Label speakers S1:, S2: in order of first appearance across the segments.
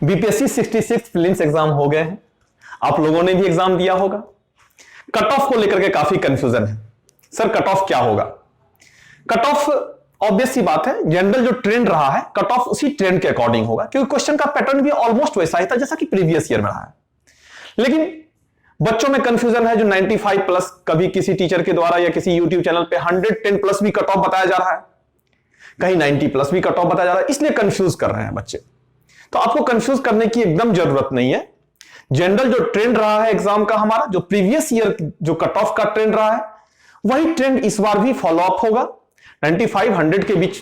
S1: BPSC 66 prelims exam हो गए हैं। आप लोगों ने भी एग्जाम दिया होगा। कट ऑफ को लेकर के काफी कंफ्यूजन है। सर कट ऑफ क्या होगा? कट ऑफ ऑब्वियस सी बात है, जनरल जो ट्रेंड रहा है कट ऑफ उसी ट्रेंड के अकॉर्डिंग होगा, क्योंकि क्वेश्चन का पैटर्न भी ऑलमोस्ट वैसा ही था जैसा कि प्रीवियस ईयर में रहा है। लेकिन बच्चों में कंफ्यूजन है जो 95 प्लस, कभी किसी टीचर के द्वारा या किसी यूट्यूब चैनल पे 110 प्लस भी कट ऑफ बताया जा रहा है, कहीं 90 प्लस भी कट ऑफ बताया जा रहा है, इसलिए कंफ्यूज कर रहे हैं बच्चे। तो आपको कंफ्यूज करने की एकदम जरूरत नहीं है। जनरल जो ट्रेंड रहा है एग्जाम का हमारा, जो प्रीवियस ईयर जो कट ऑफ का ट्रेंड रहा है, वही ट्रेंड इस बार भी फॉलो अप होगा। 95-100 के बीच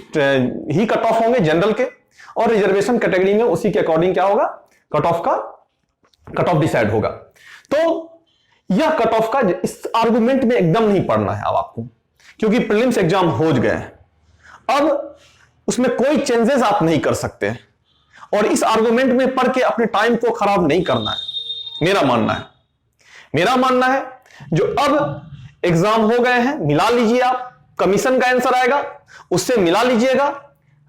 S1: ही कट ऑफ होंगे जनरल के, और रिजर्वेशन कैटेगरी में उसी के अकॉर्डिंग क्या होगा, कट ऑफ डिसाइड होगा। तो यह कट ऑफ का इस आर्गुमेंट में एकदम नहीं पढ़ना है अब आपको, क्योंकि प्रीलिम्स एग्जाम हो गए हैं। अब उसमें कोई चेंजेस आप नहीं कर सकते, और इस आर्गुमेंट में पढ़ के अपने टाइम को खराब नहीं करना है। मेरा मानना है जो अब एग्जाम हो गए हैं मिला लीजिए, आप कमीशन का आंसर आएगा उससे मिला लीजिएगा,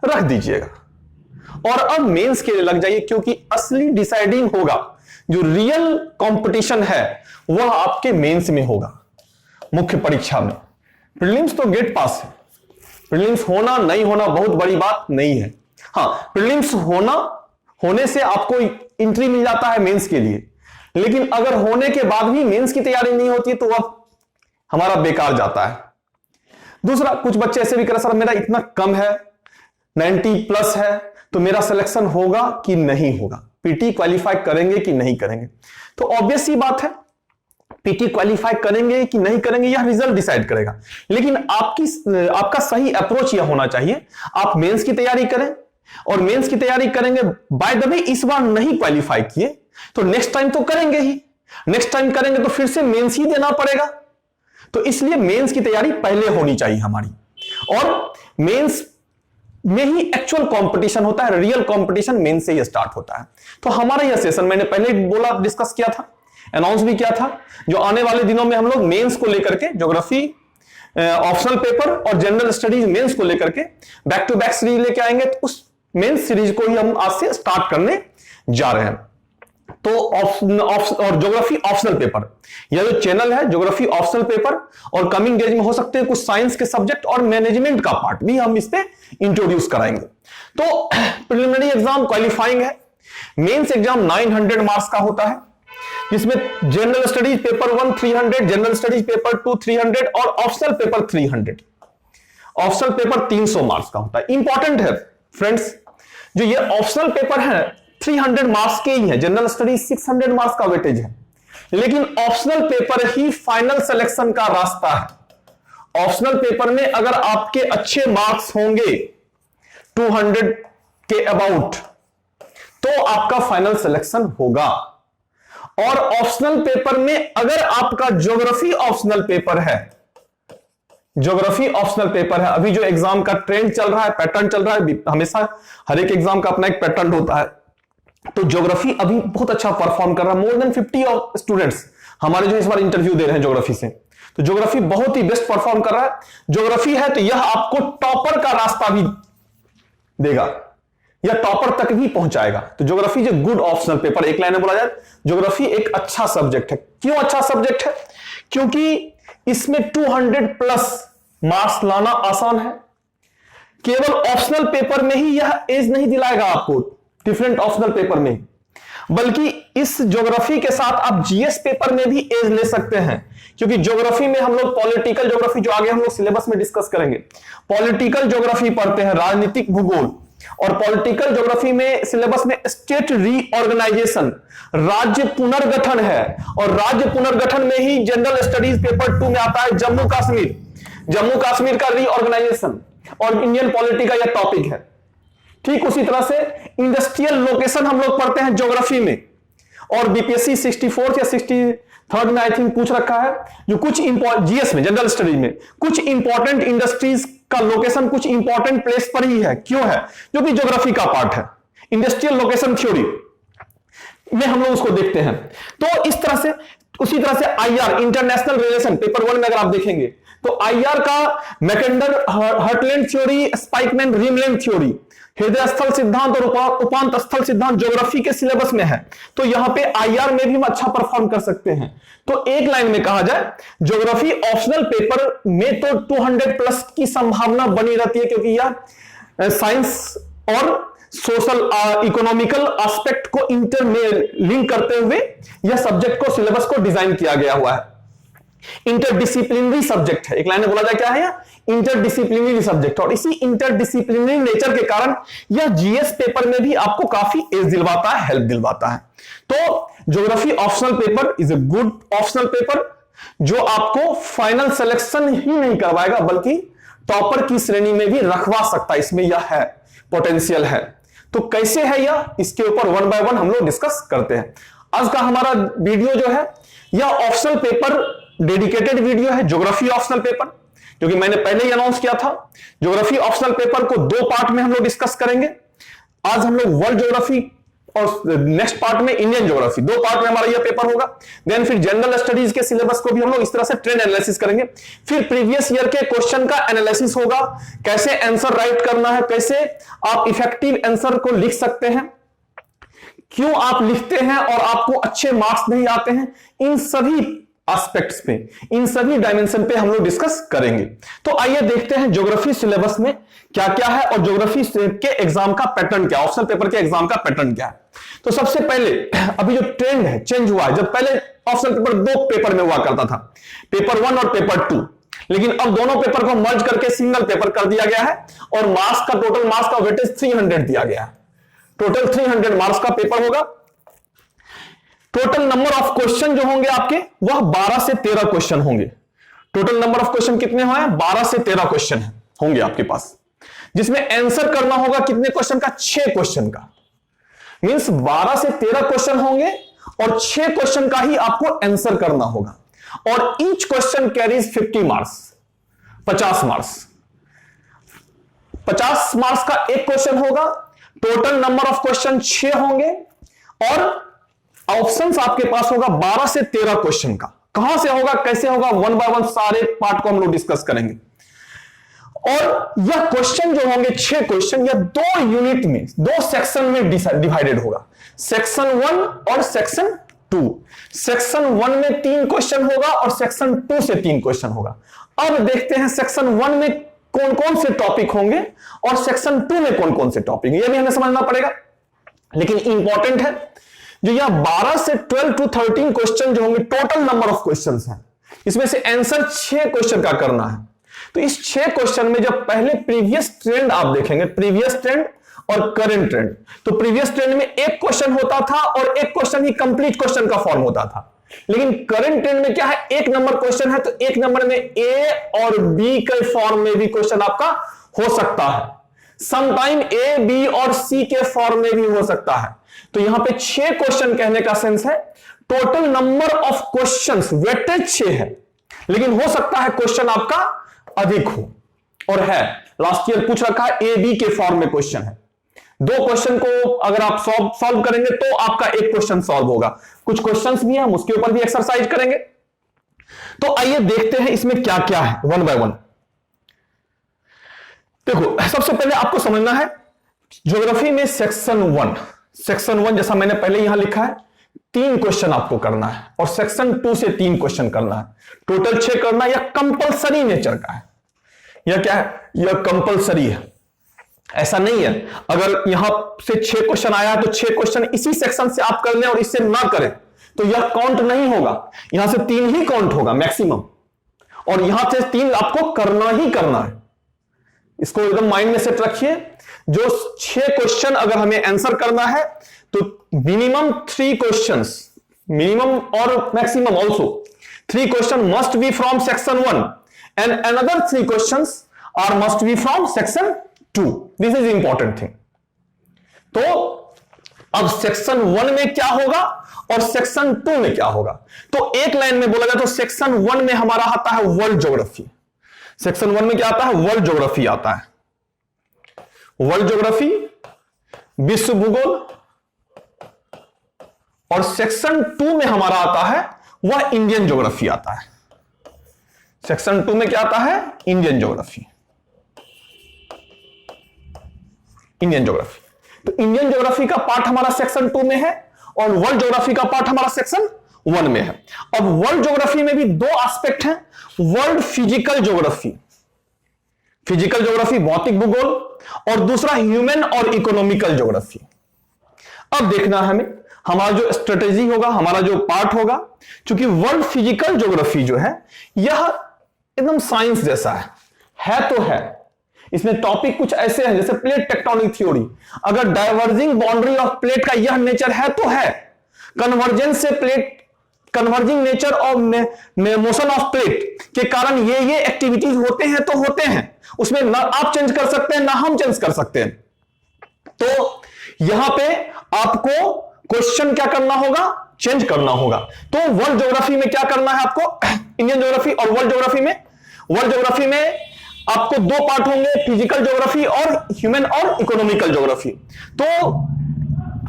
S1: रख दीजिएगा, और अब मेंस के लिए लग जाइए, क्योंकि असली डिसाइडिंग होगा, जो रियल कंपटीशन है वह आपके मेंस में होगा, मुख्य परीक्षा में। प्रीलिम्स तो गेट पास है, प्रीलिम्स होना नहीं होना बहुत बड़ी बात नहीं है। हां, प्रीलिम्स होने से आपको एंट्री मिल जाता है मेंस के लिए, लेकिन अगर होने के बाद भी मेंस की तैयारी नहीं होती है तो वह हमारा बेकार जाता है। दूसरा, कुछ बच्चे ऐसे भी कह रहे सर मेरा इतना कम है, 90 प्लस है, तो मेरा सिलेक्शन होगा कि नहीं होगा, पीटी क्वालिफाई करेंगे कि नहीं करेंगे? तो ऑब्वियस सी बात है, पीटी क्वालिफाई करेंगे कि नहीं करेंगे यह रिजल्ट डिसाइड करेगा। लेकिन आपका सही अप्रोच यह होना चाहिए, आप मेंस की तैयारी करें, और मेंस की तैयारी करेंगे, बाय द वे इस बार नहीं क्वालिफाई किए तो नेक्स्ट टाइम तो करेंगे ही, नेक्स्ट टाइम करेंगे तो फिर से मेंस ही देना पड़ेगा। तो इसलिए मेंस की तैयारी पहले होनी चाहिए हमारी, और मेंस में ही एक्चुअल कंपटीशन होता है, रियल कंपटीशन मेंस से ही स्टार्ट होता है। तो हमारा यह सेशन मैंने पहले बोला, डिस्कस किया था, अनाउंस भी किया था, जो आने वाले दिनों में हम लोग मेंस को लेकर के ज्योग्राफी ऑप्शनल पेपर और जनरल स्टडीज मेंस को लेकर के बैक टू बैक सीरीज लेके आएंगे। तो उस मेंस सीरीज को ही हम आज से स्टार्ट करने जा रहे हैं। तो और ज्योग्राफी ऑप्शनल पेपर, यह जो चैनल है ज्योग्राफी ऑप्शनल पेपर, और कमिंग डेज में हो सकते हैं कुछ साइंस के सब्जेक्ट और मैनेजमेंट का पार्ट भी हम इस पे इंट्रोड्यूस कराएंगे। तो प्रिलिमिनरी एग्जाम क्वालिफाइंग है, मेंस एग्जाम 900 मार्क्स का होता है, जिसमें general studies paper 1 300, general studies paper 2 300 और optional paper 300। Optional paper 300 marks का होता है। इंपॉर्टेंट है फ्रेंड्स, जो ये ऑप्शनल पेपर है 300 मार्क्स के ही है, जनरल स्टडीज 600 मार्क्स का वेटेज है, लेकिन ऑप्शनल पेपर ही फाइनल सिलेक्शन का रास्ता है। ऑप्शनल पेपर में अगर आपके अच्छे मार्क्स होंगे 200 के अबाउट, तो आपका फाइनल सिलेक्शन होगा। और ऑप्शनल पेपर में अगर आपका ज्योग्राफी ऑप्शनल पेपर है, ज्योग्राफी ऑप्शनल पेपर है, अभी जो एग्जाम का ट्रेंड चल रहा है, पैटर्न चल रहा है, हमेशा हर एक एग्जाम का अपना एक पैटर्न होता है, तो ज्योग्राफी अभी बहुत अच्छा परफॉर्म कर रहा है। मोर देन 50 स्टूडेंट्स हमारे जो इस बार इंटरव्यू दे रहे हैं ज्योग्राफी से, तो ज्योग्राफी बहुत ही बेस्ट परफॉर्म कर रहा है। ज्योग्राफी है तो यह आपको टॉपर का रास्ता भी देगा, यह टॉपर तक भी पहुंचाएगा। तो geography is a good optional paper. एक लाइन में बोला जाए, ज्योग्राफी एक अच्छा सब्जेक्ट है। क्यों अच्छा सब्जेक्ट है? क्योंकि इसमें 200 प्लस मार्क्स लाना आसान है। केवल ऑप्शनल पेपर में ही यह एज नहीं दिलाएगा आपको, डिफरेंट ऑप्शनल पेपर में, बल्कि इस ज्योग्राफी के साथ आप जीएस पेपर में भी एज ले सकते हैं। क्योंकि ज्योग्राफी में हम लोग पॉलिटिकल ज्योग्राफी, जो आगे हम लोग सिलेबस में डिस्कस करेंगे, पॉलिटिकल ज्योग्राफी पढ़ते हैं, राजनीतिक भूगोल, और पॉलिटिकल ज्योग्राफी में सिलेबस में स्टेट रीऑर्गेनाइजेशन, राज्य पुनर्गठन है, और राज्य पुनर्गठन में ही जनरल स्टडीज पेपर 2 में आता है जम्मू कश्मीर का रीऑर्गेनाइजेशन, और इंडियन पॉलिटी का यह टॉपिक है। ठीक उसी तरह से इंडस्ट्रियल लोकेशन हम लोग पढ़ते हैं ज्योग्राफी में, और बीपीएससी 64 या 63 में आई थिंक पूछ रखा है, जो कुछ जीएस में, जनरल स्टडीज में कुछ इंपॉर्टेंट इंडस्ट्रीज का लोकेशन कुछ इंपॉर्टेंट प्लेस पर ही है। क्यों है? जो कि ज्योग्राफी का पार्ट है। इंडस्ट्रियल लोकेशन थ्योरी में हम लोग उसको देखते हैं। तो इस तरह से, उसी तरह से आईआर, इंटरनेशनल रिलेशन, पेपर 1 में अगर आप देखेंगे तो आईआर का Mackinder heartland theory, Spykman rimland theory, हृदय स्थल सिद्धांत और उपांत स्थल सिद्धांत ज्योग्राफी के सिलेबस में है, तो यहां पे आईआर में भी हम अच्छा परफॉर्म कर सकते हैं। तो एक लाइन में कहा जाए, ज्योग्राफी ऑप्शनल पेपर में तो 200 प्लस की संभावना बनी रहती है, क्योंकि यह साइंस और सोशल इकोनॉमिकल एस्पेक्ट को इंटर में लिंक करते हुए यह सब्जेक्ट को, सिलेबस को डिजाइन किया गया हुआ है। इंटरडिसिप्लिनरी सब्जेक्ट है, एक लाइन में बोला जाए क्या है, इंटरडिसिप्लिनरी सब्जेक्ट, और इसी इंटरडिसिप्लिनरी नेचर के कारण यह जीएस पेपर में भी आपको काफी एज दिलवाता है, हेल्प दिलवाता है। तो geography optional paper is a good optional paper, जो आपको फाइनल सिलेक्शन ही नहीं करवाएगा बल्कि टॉपर की श्रेणी में भी रखवा सकता है, इसमें यह है, पोटेंशियल है। तो कैसे है यह, इसके ऊपर वन बाय वन हम लोग डिस्कस करते हैं। आज का हमारा वीडियो जो है यह ऑप्शनल पेपर डेडिकेटेड वीडियो है, ज्योग्राफी ऑप्शनल पेपर, क्योंकि मैंने पहले ही अनाउंस किया था। ज्योग्राफी ऑप्शनल पेपर को 2 पार्ट में हम लोग डिस्कस करेंगे। आज हम लोग वर्ल्ड ज्योग्राफी और नेक्स्ट पार्ट में इंडियन ज्योग्राफी, 2 पार्ट में हमारा यह पेपर होगा। देन फिर जनरल स्टडीज के सिलेबस को भी हम लोग इस तरह से ट्रेंड एनालिसिस करेंगे। फिर प्रीवियस ईयर के क्वेश्चन का एनालिसिस होगा, कैसे आंसर राइट करना है, कैसे आप इफेक्टिव आंसर को लिख सकते हैं, क्यों आप लिखते हैं और आपको अच्छे मार्क्स नहीं आते हैं, इन सभी एस्पेक्ट्स पे, इन सभी डायमेंशन पे हम लोग डिस्कस करेंगे। तो आइए देखते हैं ज्योग्राफी सिलेबस में क्या क्या है और ज्योग्राफी के एग्जाम का पैटर्न क्या, ऑप्शनल पेपर के एग्जाम का पैटर्न क्या है। तो सबसे पहले अभी जो ट्रेंड है, चेंज हुआ है। जब पहले ऑप्शनल पेपर 2 पेपर में हुआ करता था, पेपर 1 और पेपर 2, लेकिन अब दोनों पेपर को मर्ज करके सिंगल पेपर कर दिया गया है और मार्क्स का, टोटल मार्क्स का वेटेज 300 दिया गया है। टोटल 300 मार्क्स का पेपर होगा। टोटल नंबर ऑफ क्वेश्चन जो होंगे आपके वह 12 से 13 क्वेश्चन होंगे। टोटल नंबर ऑफ क्वेश्चन कितने हैं, 12 से 13 क्वेश्चन होंगे आपके पास, जिसमें आंसर करना होगा कितने क्वेश्चन का, 6 क्वेश्चन का। मींस 12 से 13 क्वेश्चन होंगे और 6 क्वेश्चन का ही आपको आंसर करना होगा, और each question carries 50 marks, 50 marks. 50 marks का एक क्वेश्चन होगा। टोटल नंबर ऑफ क्वेश्चन 6 होंगे और ऑप्शंस आपके पास होगा 12 से 13 क्वेश्चन का। कहां से होगा, कैसे होगा, वन बाय वन सारे पार्ट को हम लोग डिस्कस करेंगे। और यह क्वेश्चन जो होंगे 6 क्वेश्चन, यह 2 यूनिट में, 2 सेक्शन में डिवाइडेड होगा, सेक्शन 1 और सेक्शन 2। सेक्शन 1 में 3 क्वेश्चन होगा और सेक्शन 2 से 3 क्वेश्चन होगा। अब देखते हैं सेक्शन 1 में कौन कौन से टॉपिक होंगे और सेक्शन 2 में कौन कौन से टॉपिक, यह भी हमें समझना पड़ेगा। लेकिन इंपॉर्टेंट है, जो यह 12 से 12 टू 13 क्वेश्चन जो होंगे, टोटल नंबर ऑफ क्वेश्चंस हैं, इसमें से आंसर 6 क्वेश्चन का करना है। तो इस 6 क्वेश्चन में जब पहले प्रीवियस ट्रेंड आप देखेंगे, प्रीवियस ट्रेंड और करंट ट्रेंड, तो प्रीवियस ट्रेंड में एक क्वेश्चन होता था और एक क्वेश्चन ही कंप्लीट क्वेश्चन का फॉर्म होता था। लेकिन करंट ट्रेंड में क्या है, एक नंबर क्वेश्चन है तो एक नंबर में ए और बी के फॉर्म में भी क्वेश्चन आपका हो सकता है, समटाइम ए, बी और सी के फॉर्म में भी हो सकता है। तो यहां पे 6 क्वेश्चन कहने का सेंस है, total number of questions weightage 6 है, लेकिन हो सकता है क्वेश्चन आपका अधिक हो, और है लास्ट ईयर पूछ रखा है ए बी के फॉर्म में क्वेश्चन है। 2 क्वेश्चन को अगर आप सॉल्व करेंगे तो आपका एक क्वेश्चन सॉल्व होगा। कुछ क्वेश्चंस भी हैं, हम उसके ऊपर भी एक्सरसाइज करेंगे। तो आइए देखते हैं इसमें क्या क्या है, वन बाय वन। देखो, सबसे पहले आपको समझना है ज्योग्राफी में सेक्शन 1 जैसा मैंने पहले यहां लिखा है, 3 क्वेश्चन आपको करना है, और सेक्शन 2 से 3 क्वेश्चन करना है। टोटल 6 करना है। यह कंपलसरी नेचर का है। यह क्या है, यह कंपलसरी है, ऐसा नहीं है अगर यहां से 6 क्वेश्चन आया तो 6 क्वेश्चन इसी सेक्शन से आप कर लें और इससे ना करें तो यह काउंट नहीं होगा। यहां से 3 ही काउंट होगा मैक्सिमम, और यहां से 3 आपको करना ही करना है। इसको एकदम माइंड में सेट रखिए। जो 6 क्वेश्चन अगर हमें आंसर करना है तो मिनिमम 3 क्वेश्चंस, मिनिमम और maximum also 3 question must be from section 1 and another 3 questions are must be from section 2। This is important thing. तो अब सेक्शन 1 में क्या होगा और सेक्शन 2 में क्या होगा, तो एक लाइन में बोला जाए तो सेक्शन 1 में हमारा आता है वर्ल्ड ज्योग्राफी। सेक्शन 1 में क्या आता है, वर्ल्ड ज्योग्राफी आता है। वर्ल्ड ज्योग्राफी, विश्व भूगोल, और सेक्शन 2 में हमारा आता है वह इंडियन ज्योग्राफी आता है। सेक्शन 2 में क्या आता है, इंडियन ज्योग्राफी। Indian geography. तो इंडियन ज्योग्राफी का पार्ट हमारा सेक्शन 2 में है और वर्ल्ड ज्योग्राफी का पार्ट हमारा सेक्शन 1 में है। अब वर्ल्ड ज्योग्राफी में भी दो एस्पेक्ट हैं, world physical geography, physical geography भौतिक भूगोल, और दूसरा ह्यूमन और इकोनॉमिकल ज्योग्राफी। अब देखना है हमें हमारा जो स्ट्रेटेजी होगा, हमारा जो पार्ट होगा, क्योंकि वर्ल्ड फिजिकल ज्योग्राफी जो है यह एकदम साइंस जैसा है तो है। इसमें टॉपिक कुछ ऐसे हैं जैसे प्लेट टेक्टोनिक थ्योरी, अगर डाइवर्जिंग बाउंड्री ऑफ प्लेट का यह नेचर है तो है, कन्वर्जेंस से plate, converging nature of motion of plate के कारण ये एक्टिविटीज होते हैं तो होते हैं, उसमें ना आप चेंज कर सकते हैं ना हम चेंज कर सकते हैं। तो यहां पे आपको क्वेश्चन क्या करना होगा, चेंज करना होगा। तो वर्ल्ड ज्योग्राफी में क्या करना है आपको, इंडियन ज्योग्राफी और वर्ल्ड ज्योग्राफी में आपको दो पार्ट होंगे, फिजिकल ज्योग्राफी और ह्यूमन और इकोनॉमिकल ज्योग्राफी। तो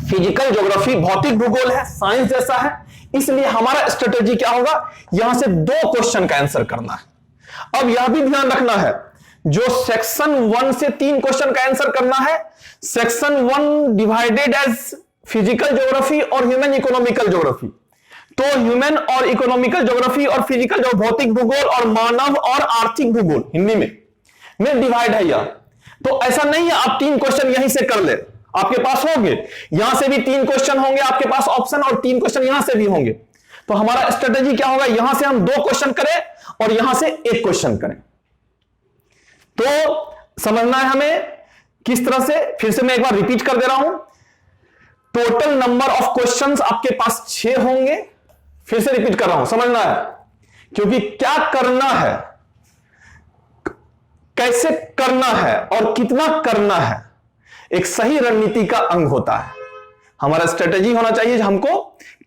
S1: फिजिकल ज्योग्राफी भौतिक भूगोल है, साइंस जैसा है, इसलिए हमारा स्ट्रेटेजी क्या होगा, यहां से दो क्वेश्चन का आंसर करना है। अब यह भी ध्यान रखना है, जो सेक्शन 1 से 3 क्वेश्चन का आंसर करना है, section 1 divided as physical geography और ह्यूमन इकोनॉमिकल ज्योग्राफी। तो ह्यूमन और इकोनॉमिकल ज्योग्राफी और फिजिकल जो भौतिक भूगोल और मानव और आर्थिक भूगोल हिंदी में डिवाइड है यह। तो ऐसा नहीं है आप 3 क्वेश्चन यहीं से कर ले, आपके पास होंगे, यहां से भी 3 क्वेश्चन होंगे आपके पास ऑप्शन, और 3 क्वेश्चन यहां से भी होंगे। तो हमारा स्ट्रेटेजी क्या होगा, यहां से हम 2 क्वेश्चन करें और यहां से 1 क्वेश्चन करें। तो समझना है हमें किस तरह से, फिर से मैं एक बार रिपीट कर दे रहा हूं, टोटल नंबर ऑफ क्वेश्चंस आपके पास 6 होंगे। फिर से रिपीट कर रहा हूं, समझना है, क्योंकि क्या करना है, कैसे करना है और कितना करना है एक सही रणनीति का अंग होता है। हमारा स्ट्रेटेजी होना चाहिए, हमको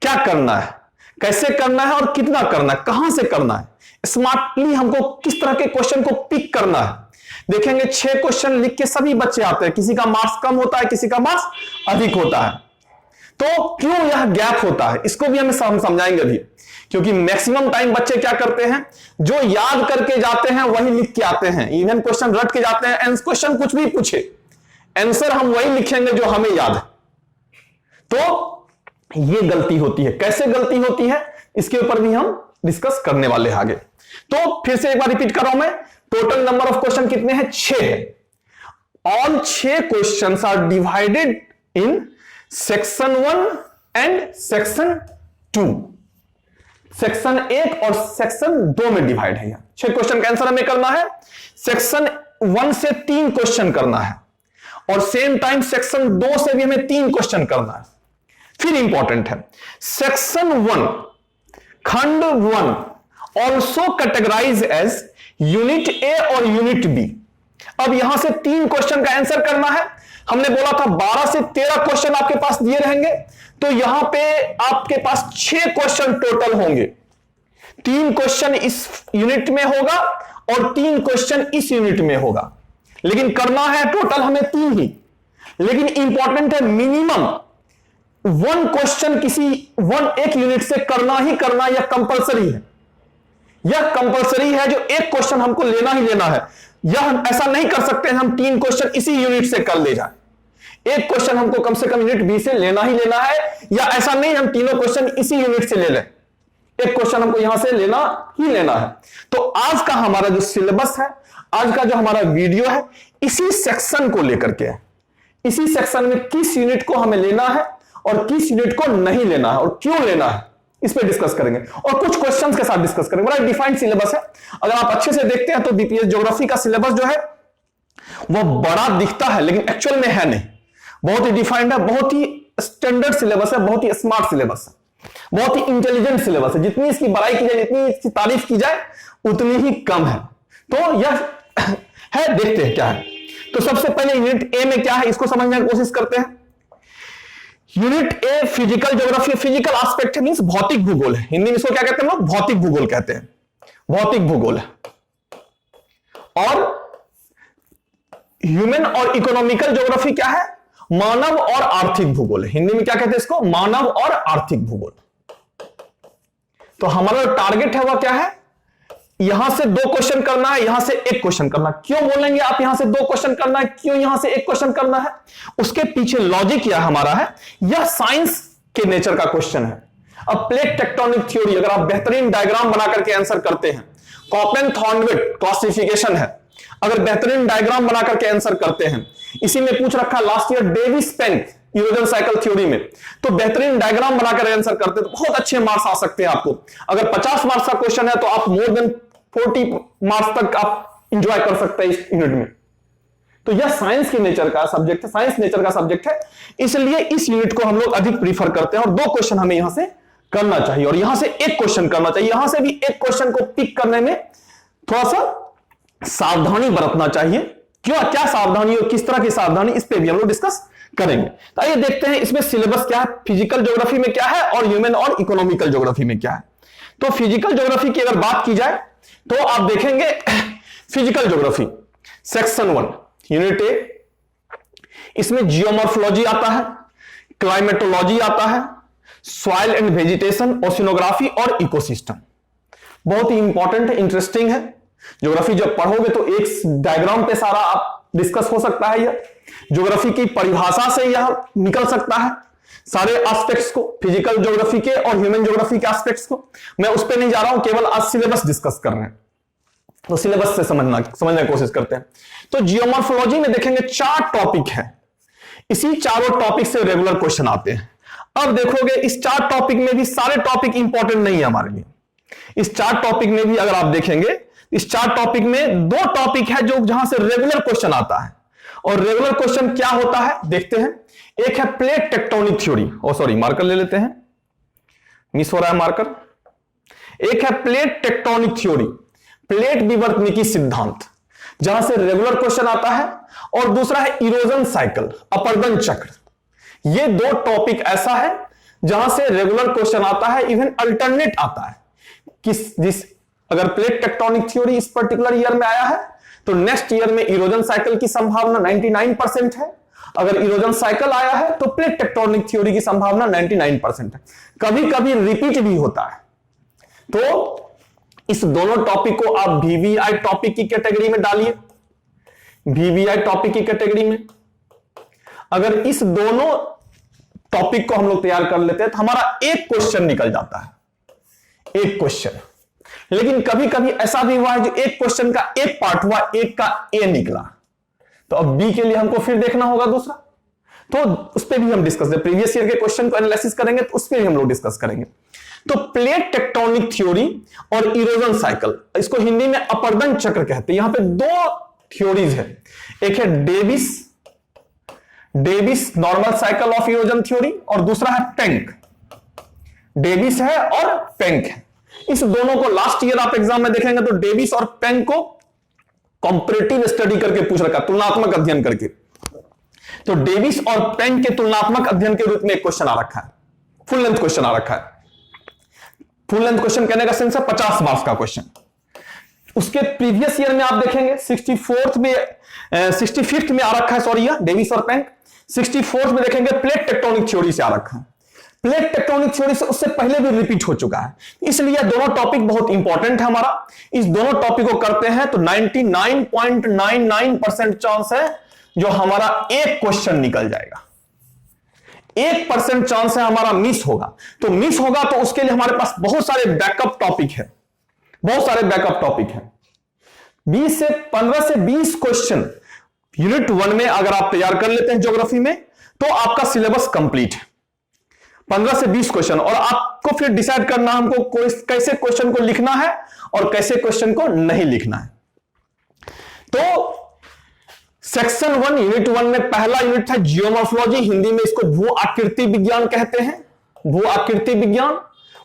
S1: क्या करना है, कैसे करना है और कितना करना है, कहां से करना है, स्मार्टली हमको किस तरह के क्वेश्चन को पिक करना है। देखेंगे 6 क्वेश्चन लिख के सभी बच्चे आते हैं, किसी का मार्क्स कम होता है, किसी का मार्क्स अधिक होता है। तो क्यों यह गैप होता है, इसको भी हम समझाएंगे अभी, क्योंकि मैक्सिमम टाइम बच्चे क्या करते हैं, जो याद करके जाते हैं वही लिख के आते हैं, इवन क्वेश्चन रट के जाते हैं, क्वेश्चन कुछ भी पूछे आंसर हम वही लिखेंगे जो हमें याद है। तो यह गलती होती है, कैसे गलती होती है इसके ऊपर भी हम डिस्कस करने वाले हैं आगे। तो फिर से एक बार रिपीट कर रहा हूं मैं, टोटल नंबर ऑफ क्वेश्चन कितने हैं, 6 है। All 6 questions are divided in section 1 and section 2। Section 1 और सेक्शन 2 में डिवाइड है। 6 क्वेश्चन का आंसर हमें करना है, सेक्शन 1 से 3 क्वेश्चन करना है और सेम टाइम सेक्शन 2 से भी हमें 3 क्वेश्चन करना है। फिर इंपॉर्टेंट है, सेक्शन 1 खंड 1 also categorise as unit A और यूनिट बी। अब यहां से 3 क्वेश्चन का आंसर करना है। हमने बोला था 12 से 13 क्वेश्चन आपके पास दिए रहेंगे, तो यहां पे आपके पास 6 क्वेश्चन टोटल होंगे। 3 क्वेश्चन इस यूनिट में होगा और 3 क्वेश्चन इस यूनिट में होगा, लेकिन करना है टोटल हमें 3 ही। लेकिन इंपॉर्टेंट है, मिनिमम 1 क्वेश्चन एक यूनिट से करना ही करना, यह कंपलसरी है। यह कंपलसरी है, जो एक क्वेश्चन हमको लेना ही लेना है। यह ऐसा नहीं कर सकते हम 3 क्वेश्चन इसी यूनिट से कर ले जाए, एक क्वेश्चन हमको कम से कम यूनिट बी से लेना ही लेना है, या ऐसा नहीं हम तीनों क्वेश्चन इसी यूनिट से ले लें, एक क्वेश्चन हमको यहां से लेना ही लेना है। तो आज का हमारा जो सिलेबस है, आज का जो हमारा वीडियो है, इसी सेक्शन को लेकर के है। इसी सेक्शन में किस यूनिट को हमें लेना है और किस यूनिट को नहीं लेना है और क्यों लेना है, इस पे डिस्कस करेंगे और कुछ क्वेश्चंस के साथ डिस्कस करेंगे। बड़ा डिफाइंड सिलेबस है, अगर आप अच्छे से देखते हैं तो बीपीएस ज्योग्राफी का सिलेबस जो है वो बड़ा दिखता है, लेकिन एक्चुअल में है नहीं, बहुत ही डिफाइंड है, बहुत ही स्टैंडर्ड सिलेबस है, बहुत ही स्मार्ट सिलेबस है, बहुत ही इंटेलिजेंट सिलेबस है। जितनी इसकी बड़ाई की जाए, जितनी इसकी तारीफ की जाए, उतनी ही कम है। तो यह है, देखते हैं क्या है। तो सबसे पहले यूनिट ए में क्या है, इसको समझने की कोशिश करते हैं। Unit a physical geography, physical aspect है, मींस भौतिक भूगोल है। हिंदी में इसको क्या कहते हैं लोग, भौतिक भूगोल कहते हैं, भौतिक भूगोल है। और ह्यूमन और इकोनॉमिकल ज्योग्राफी क्या है, मानव और आर्थिक भूगोल है। हिंदी में क्या कहते हैं इसको, मानव और आर्थिक भूगोल। तो हमारा जो टारगेट है वह क्या है, यहां से 2 क्वेश्चन करना है, यहां से 1 क्वेश्चन करना है। क्यों बोलेंगे आप यहां से 2 क्वेश्चन करना है, क्यों यहां से 1 क्वेश्चन करना है? उसके पीछे लॉजिक यह हमारा है, यह साइंस के नेचर का क्वेश्चन है। अब प्लेट टेक्टोनिक थ्योरी अगर आप बेहतरीन डायग्राम बना करके आंसर करते हैं, कॉपलैंड थॉर्नविट क्लासिफिकेशन है, अगर बेहतरीन डायग्राम बना करके आंसर करते हैं, इसी में पूछ रखा last year Davis Penck erosion cycle theory में, तो बेहतरीन डायग्राम बनाकर आंसर करते तो बहुत अच्छे मार्क्स आ सकते हैं आपको। अगर 50 मार्क्स का क्वेश्चन है तो आप मोर देन 40 मार्क्स तक आप इंजॉय कर सकते हैं इस यूनिट में। तो यह साइंस के नेचर का सब्जेक्ट है, साइंस नेचर का सब्जेक्ट है, इसलिए इस यूनिट को हम लोग अधिक प्रीफर करते हैं और 2 क्वेश्चन हमें यहां से करना चाहिए और यहां से 1 क्वेश्चन करना चाहिए। यहां से भी 1 क्वेश्चन को पिक करने में थोड़ा सा सावधानी बरतना चाहिए। क्यों, क्या सावधानी और किस तरह की सावधानी, इस पे भी हम लोग डिस्कस करेंगे। तो आइए देखते हैं इसमें सिलेबस क्या है, फिजिकल ज्योग्राफी में क्या है और ह्यूमन और इकोनॉमिकल ज्योग्राफी में क्या है। तो फिजिकल ज्योग्राफी की अगर बात की जाए तो आप देखेंगे physical geography section 1 unit A, इसमें जियोमॉर्फोलॉजी आता है, क्लाइमेटोलॉजी आता है, सॉइल एंड वेजिटेशन, ओशिनोग्राफी और इकोसिस्टम। बहुत ही इंपॉर्टेंट है, इंटरेस्टिंग है। ज्योग्राफी जब पढ़ोगे तो एक डायग्राम पे सारा आप डिस्कस हो सकता है। यह ज्योग्राफी की परिभाषा से यह निकल सकता है सारे एस्पेक्ट्स को, फिजिकल ज्योग्राफी के और ह्यूमन ज्योग्राफी के एस्पेक्ट्स को। मैं उस पर नहीं जा रहा हूं, केवल आज सिलेबस डिस्कस कर रहे हैं, तो सिलेबस से समझने की कोशिश करते हैं। तो जियोमॉर्फोलॉजी में देखेंगे 4 टॉपिक है, इसी चारों टॉपिक से रेगुलर क्वेश्चन आते हैं। अब देखोगे इस 4 टॉपिक में भी सारे टॉपिक इंपॉर्टेंट नहीं है हमारे लिए। इस 4 टॉपिक में भी अगर आप देखेंगे, इस 4 टॉपिक में 2 टॉपिक है जो जहां से रेगुलर क्वेश्चन आता है। और रेगुलर क्वेश्चन क्या होता है देखते हैं। एक है plate tectonic theory, sorry marker ले लेते हैं, मिस हो रहा है मार्कर। एक है प्लेट टेक्टोनिक थ्योरी, प्लेट विवर्तनिकी सिद्धांत, जहां से रेगुलर क्वेश्चन आता है। और दूसरा है इरोजन साइकिल, अपरदन चक्र। ये 2 टॉपिक ऐसा है जहां से रेगुलर क्वेश्चन आता है, इवन अल्टरनेट आता है। अगर प्लेट टेक्टोनिक थ्योरी इस पर्टिकुलर ईयर में आया है तो नेक्स्ट ईयर में इरोजन साइकिल की संभावना 99% है। अगर इरोजन साइकिल आया है तो प्लेट टेक्टोनिक थ्योरी की संभावना 99% है। कभी कभी रिपीट भी होता है। तो इस दोनों टॉपिक को आप VVI टॉपिक की कैटेगरी में डालिए, VVI टॉपिक की कैटेगरी में। अगर इस दोनों टॉपिक को हम लोग तैयार कर लेते हैं तो हमारा 1 क्वेश्चन निकल जाता है, 1 क्वेश्चन। लेकिन कभी कभी ऐसा भी हुआ है जो 1 क्वेश्चन का 1 पार्ट हुआ, 1 का A निकला, तो अब B के लिए हमको फिर देखना होगा दूसरा। तो उस पर भी हम डिस्कस करेंगे, प्रीवियस ईयर के क्वेश्चन को एनालिसिस करेंगे तो उस पर भी हम लोग डिस्कस करेंगे। तो प्लेट टेक्टोनिक थ्योरी और इरोजन साइकिल, इसको हिंदी में अपरदन चक्र कहते हैं। यहां पे 2 थ्योरीज है, एक है Davis normal cycle of erosion theory और दूसरा है पेंक। डेविस है और पेंक है। इस दोनों को लास्ट ईयर आप एग्जाम में देखेंगे तो डेविस और पेंक को कंपैरेटिव स्टडी करके पूछ रखा, तुलनात्मक अध्ययन करके। तो डेविस और पेंक के तुलनात्मक अध्ययन के रूप में एक क्वेश्चन आ रखा है, फुल लेंथ क्वेश्चन आ रखा है। फुल लेंथ क्वेश्चन कहने का सेंस है 50 मार्क्स का क्वेश्चन। उसके प्रीवियस ईयर में आप देखेंगे 65th में आ रखा है, सॉरी यह डेविस और पेंक। 64th में देखेंगे प्लेट टेक्टोनिक थ्योरी से आ रखा है। प्लेट टेक्टोनिक थ्योरी से उससे पहले भी रिपीट हो चुका है, इसलिए दोनों टॉपिक बहुत इंपॉर्टेंट है हमारा। इस दोनों टॉपिक को करते हैं तो 99.99% चांस है जो हमारा 1 क्वेश्चन निकल जाएगा। 1% चांस है हमारा मिस होगा। तो मिस होगा तो उसके लिए हमारे पास बहुत सारे बैकअप टॉपिक है, बहुत सारे बैकअप टॉपिक है। 15 से 20 क्वेश्चन यूनिट 1 में अगर आप तैयार कर लेते हैं ज्योग्राफी में तो आपका सिलेबस कंप्लीट है। 15 से 20 क्वेश्चन, और आपको फिर डिसाइड करना हमको कैसे क्वेश्चन को लिखना है और कैसे क्वेश्चन को नहीं लिखना है। तो सेक्शन 1 यूनिट 1 में पहला यूनिट है जियोमॉर्फोलॉजी, हिंदी में इसको भू आकृति विज्ञान कहते हैं। भू आकृति विज्ञान,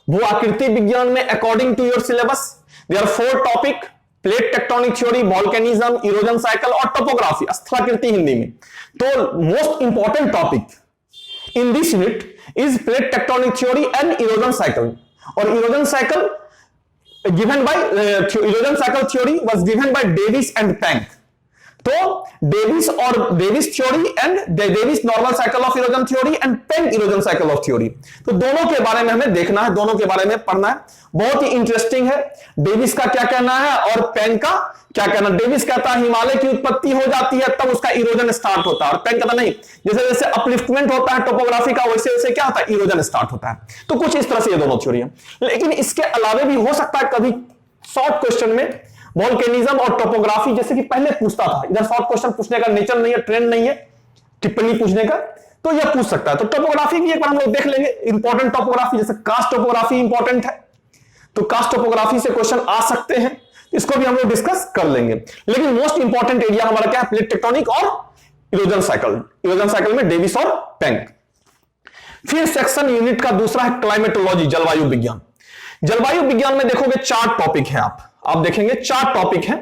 S1: भू आकृति विज्ञान में according to your syllabus there 4 topic, plate tectonic theory, volcanism, erosion cycle और टोपोग्राफी, स्थलाकृति हिंदी में। तो most important topic in this unit is plate tectonic theory and erosion cycle, or erosion cycle given by erosion cycle theory was given by Davis and Planck। तो Davis theory and Davis normal cycle of erosion theory and Penck erosion cycle of theory, तो दोनों के बारे में हमें देखना है, दोनों के बारे में पढ़ना है। बहुत ही इंटरेस्टिंग है। डेविस का क्या कहना है और पेंक का क्या कहना। डेविस कहता है हिमालय की उत्पत्ति हो जाती है तब उसका इरोजन स्टार्ट होता है, और पेंक कहता नहीं, जैसे जैसे अपलिफ्टमेंट होता है टोपोग्राफी का वैसे वैसे क्या होता है, इरोजन स्टार्ट होता है। तो कुछ इस तरह से ये दोनों थ्योरी है। लेकिन इसके अलावा भी हो सकता है कभी शॉर्ट क्वेश्चन में वोल्केनिज्म और टोपोग्राफी, जैसे कि पहले पूछता था, इधर शॉर्ट क्वेश्चन पूछने का नेचर नहीं है, ट्रेंड नहीं है टिप्पणी पूछने का, तो यह पूछ सकता है। तो टोपोग्राफी भी एक बार हम लोग देख लेंगे। इंपॉर्टेंट टोपोग्राफी जैसे कास्ट टोपोग्राफी इंपॉर्टेंट है, तो कास्ट टोपोग्राफी से क्वेश्चन आ सकते हैं, इसको भी हम लोग डिस्कस कर लेंगे। लेकिन मोस्ट इंपॉर्टेंट एरिया हमारा क्या है, प्लेट टेक्टोनिक और इरोजन साइकिल। इरोजन साइकिल में डेविस और पेंक। फिर सेक्शन यूनिट का दूसरा है क्लाइमेटोलॉजी, जलवायु विज्ञान। जलवायु विज्ञान में देखोगे 4 टॉपिक है, आप देखेंगे 4 टॉपिक है।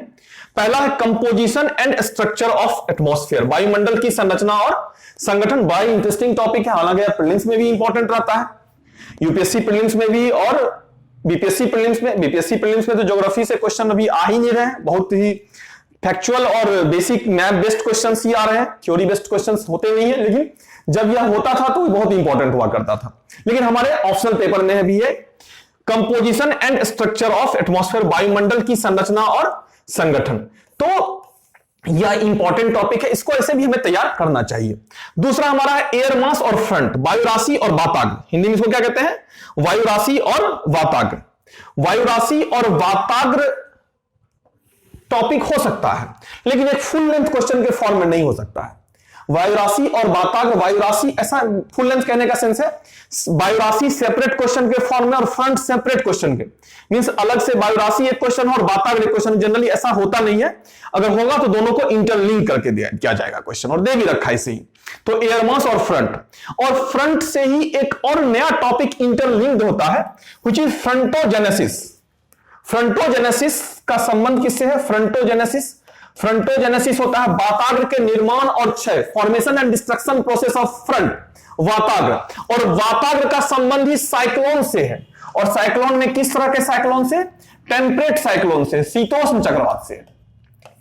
S1: पहला है composition and structure of atmosphere, वायुमंडल की संरचना और संगठन। बड़ा इंटरेस्टिंग टॉपिक है, हालांकि प्रीलिम्स में भी इंपॉर्टेंट रहता है, यूपीएससी प्रीलिम्स में भी और बीपीएससी प्रीलिम्स में। बीपीएससी प्रीलिम्स में तो ज्योग्राफी से क्वेश्चन अभी आ ही नहीं रहे हैं, बहुत ही फैक्चुअल और बेसिक मैप बेस्ड क्वेश्चंस ही आ रहे हैं, थ्योरी बेस्ड क्वेश्चंस होते नहीं है। लेकिन जब यह होता था तो बहुत इंपॉर्टेंट हुआ करता था। लेकिन हमारे ऑप्शनल पेपर में भी है composition and structure of atmosphere, वायुमंडल की संरचना और संगठन। तो यह इंपॉर्टेंट टॉपिक है, इसको ऐसे भी हमें तैयार करना चाहिए। दूसरा हमारा है एयर मास और फ्रंट, वायु राशि और वाताग्र। हिंदी में इसको क्या कहते हैं, वायु राशि और वाताग्र। वायु राशि और वाताग्र टॉपिक हो सकता है, लेकिन एक फुल लेंथ क्वेश्चन के फॉर्म में नहीं हो सकता है। वायु राशि और वाताग्र, वायु राशि ऐसा फुल लेंथ कहने का सेंस है वायु राशि सेपरेट क्वेश्चन के फॉर्म में और फ्रंट सेपरेट क्वेश्चन के, मींस अलग से वायु राशि एक क्वेश्चन और वाताग्र एक क्वेश्चन। जनरली ऐसा होता नहीं है, अगर होगा तो दोनों को इंटरलिंक करके किया जाएगा क्वेश्चन, और दे भी रखा है इसे ही। तो एयर मास और फ्रंट से ही एक और नया टॉपिक इंटरलिंक्ड होता है, व्हिच इज फ्रंटोजेनेसिस। फ्रंटोजेनेसिस का संबंध किससे है, फ्रंटोजेनेसिस होता है वाताग्र के निर्माण और क्षय, formation and destruction process of front, वाताग्र। और वाताग्र का संबंध ही साइक्लोन से है, और साइक्लोन में किस तरह के साइक्लोन से, टेम्परेट साइक्लोन से, शीतोष्ण चक्रवात से,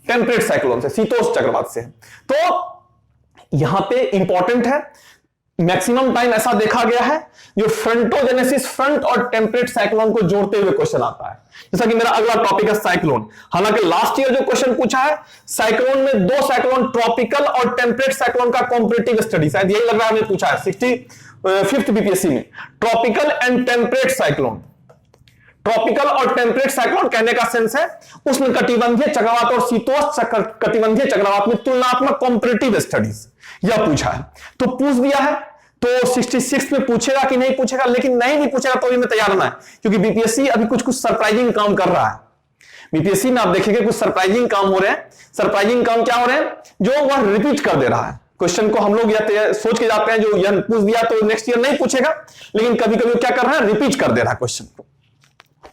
S1: टेम्परेट साइक्लोन से, शीतोष्ण चक्रवात से। तो यहां पे इंपॉर्टेंट है, मैक्सिमम टाइम ऐसा देखा गया है जो फ्रंटोजेनेसिस, फ्रंट और टेम्परेट साइक्लोन को जोड़ते हुए क्वेश्चन आता है। जैसा कि मेरा अगला टॉपिक है साइक्लोन। हालांकि लास्ट ईयर जो क्वेश्चन पूछा है साइक्लोन में 2 साइक्लोन, ट्रॉपिकल और टेम्परेट साइक्लोन का कॉम्परेटिव स्टडी, शायद यही लग रहा है हमें पूछा है 65th बीपीएससी में, tropical and temperate cyclone. Tropical और टेम्परेट साइक्लोन कहने का सेंस है उष्ण कटिबंधीय चक्रवात और शीतोष्ण कटिबंधीय चक्रवात में तुलनात्मक कॉम्परेटिव स्टडीज, यह पूछा है। तो पूछ दिया है, तो 66 में पूछेगा कि नहीं पूछेगा, लेकिन नहीं भी पूछेगा तो भी मैं तैयार रहना है, क्योंकि बीपीएससी अभी कुछ सरप्राइजिंग काम कर रहा है। बीपीएससी में आप देखेंगे कुछ सरप्राइजिंग काम हो रहे हैं। सरप्राइजिंग काम क्या हो रहे हैं, जो वह रिपीट कर दे रहा है क्वेश्चन को। हम लोग यह सोच के जाते हैं जो यह पूछ दिया तो नेक्स्ट ईयर नहीं पूछेगा, लेकिन कभी कभी क्या कर रहा है, रिपीट कर दे रहा है क्वेश्चन को।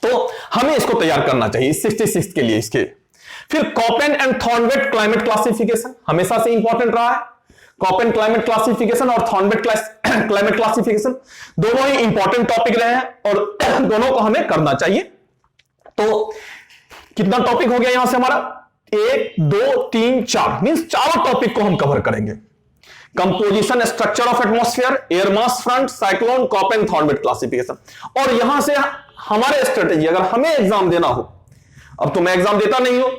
S1: तो हमें इसको तैयार करना चाहिए 66 के लिए। इसके फिर कॉपेन एंड थॉर्नबेट क्लाइमेट क्लासिफिकेशन हमेशा से इंपॉर्टेंट रहा है। कॉपेन क्लाइमेट क्लासिफिकेशन और थॉर्नबेट क्लाइमेट क्लासिफिकेशन दोनों ही इंपॉर्टेंट टॉपिक रहे हैं और दोनों को हमें करना चाहिए। तो कितना टॉपिक हो गया यहां से हमारा, 1 2 3 4, मींस चारों टॉपिक को हम कवर करेंगे। Composition, structure of atmosphere, air mass, front, cyclone, Koppen, Thornthwaite classification. और यहां से हमारे स्ट्रेटेजी, अगर हमें एग्जाम देना हो, अब तो मैं एग्जाम देता नहीं हूं,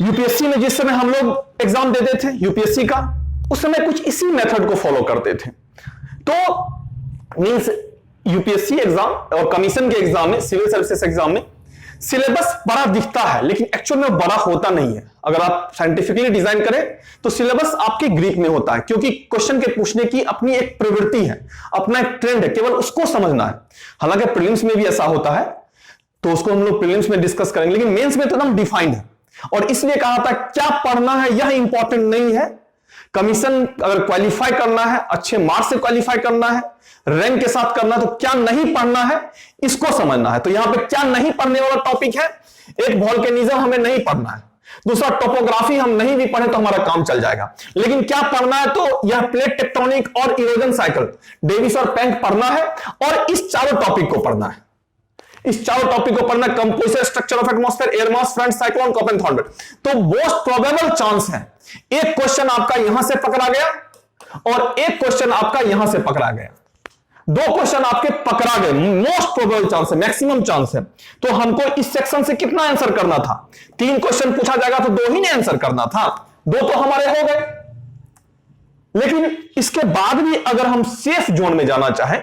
S1: यूपीएससी में जिस समय हम लोग एग्जाम देते थे यूपीएससी का, उस समय कुछ इसी मेथड को फॉलो करते थे। तो मींस यूपीएससी एग्जाम और कमीशन के एग्जाम में, सिविल सर्विसेज एग्जाम में सिलेबस बड़ा दिखता है, लेकिन एक्चुअल में बड़ा होता नहीं है। अगर आप साइंटिफिकली डिजाइन करें तो सिलेबस आपके ग्रिप में होता है, क्योंकि क्वेश्चन के पूछने की अपनी एक प्रवृत्ति है, अपना एक ट्रेंड है, केवल उसको समझना है। हालांकि प्रीलिम्स में भी ऐसा होता है, तो उसको हम लोग प्रीलिम्स में डिस्कस करेंगे, लेकिन मेंस में तो एकदम डिफाइंड है। और इसलिए कहा था क्या पढ़ना है यह इंपॉर्टेंट नहीं है। कमीशन अगर क्वालिफाई करना है, अच्छे मार्क्स से क्वालिफाई करना है, रैंक के साथ करना है, तो क्या नहीं पढ़ना है इसको समझना है। तो यहां पे क्या नहीं पढ़ने वाला टॉपिक है, एक वोल्केनिज्म हमें नहीं पढ़ना है, दूसरा टोपोग्राफी हम नहीं भी पढ़े तो हमारा काम चल जाएगा। लेकिन क्या पढ़ना है, तो यह प्लेट टेक्टोनिक और इरोजन साइकिल, डेविस और पेंक पढ़ना है, और इस चारों टॉपिक को पढ़ना है। इस चारों टॉपिक को पढ़ना, composition, structure of atmosphere, air mass, front cyclone, Koppen Thornthwaite. तो मोस्ट प्रोबेबल चांस है एक क्वेश्चन आपका यहां से पकड़ा गया और एक क्वेश्चन आपका यहां से पकड़ा गया, दो क्वेश्चन आपके पकड़ा गए, मोस्ट प्रोबेबल चांस है, मैक्सिमम चांस है। तो हमको इस सेक्शन से कितना आंसर करना था? 3 क्वेश्चन पूछा जाएगा तो 2 ही ने आंसर करना था, 2 तो हमारे हो गए। लेकिन इसके बाद भी अगर हम सेफ जोन में जाना चाहें,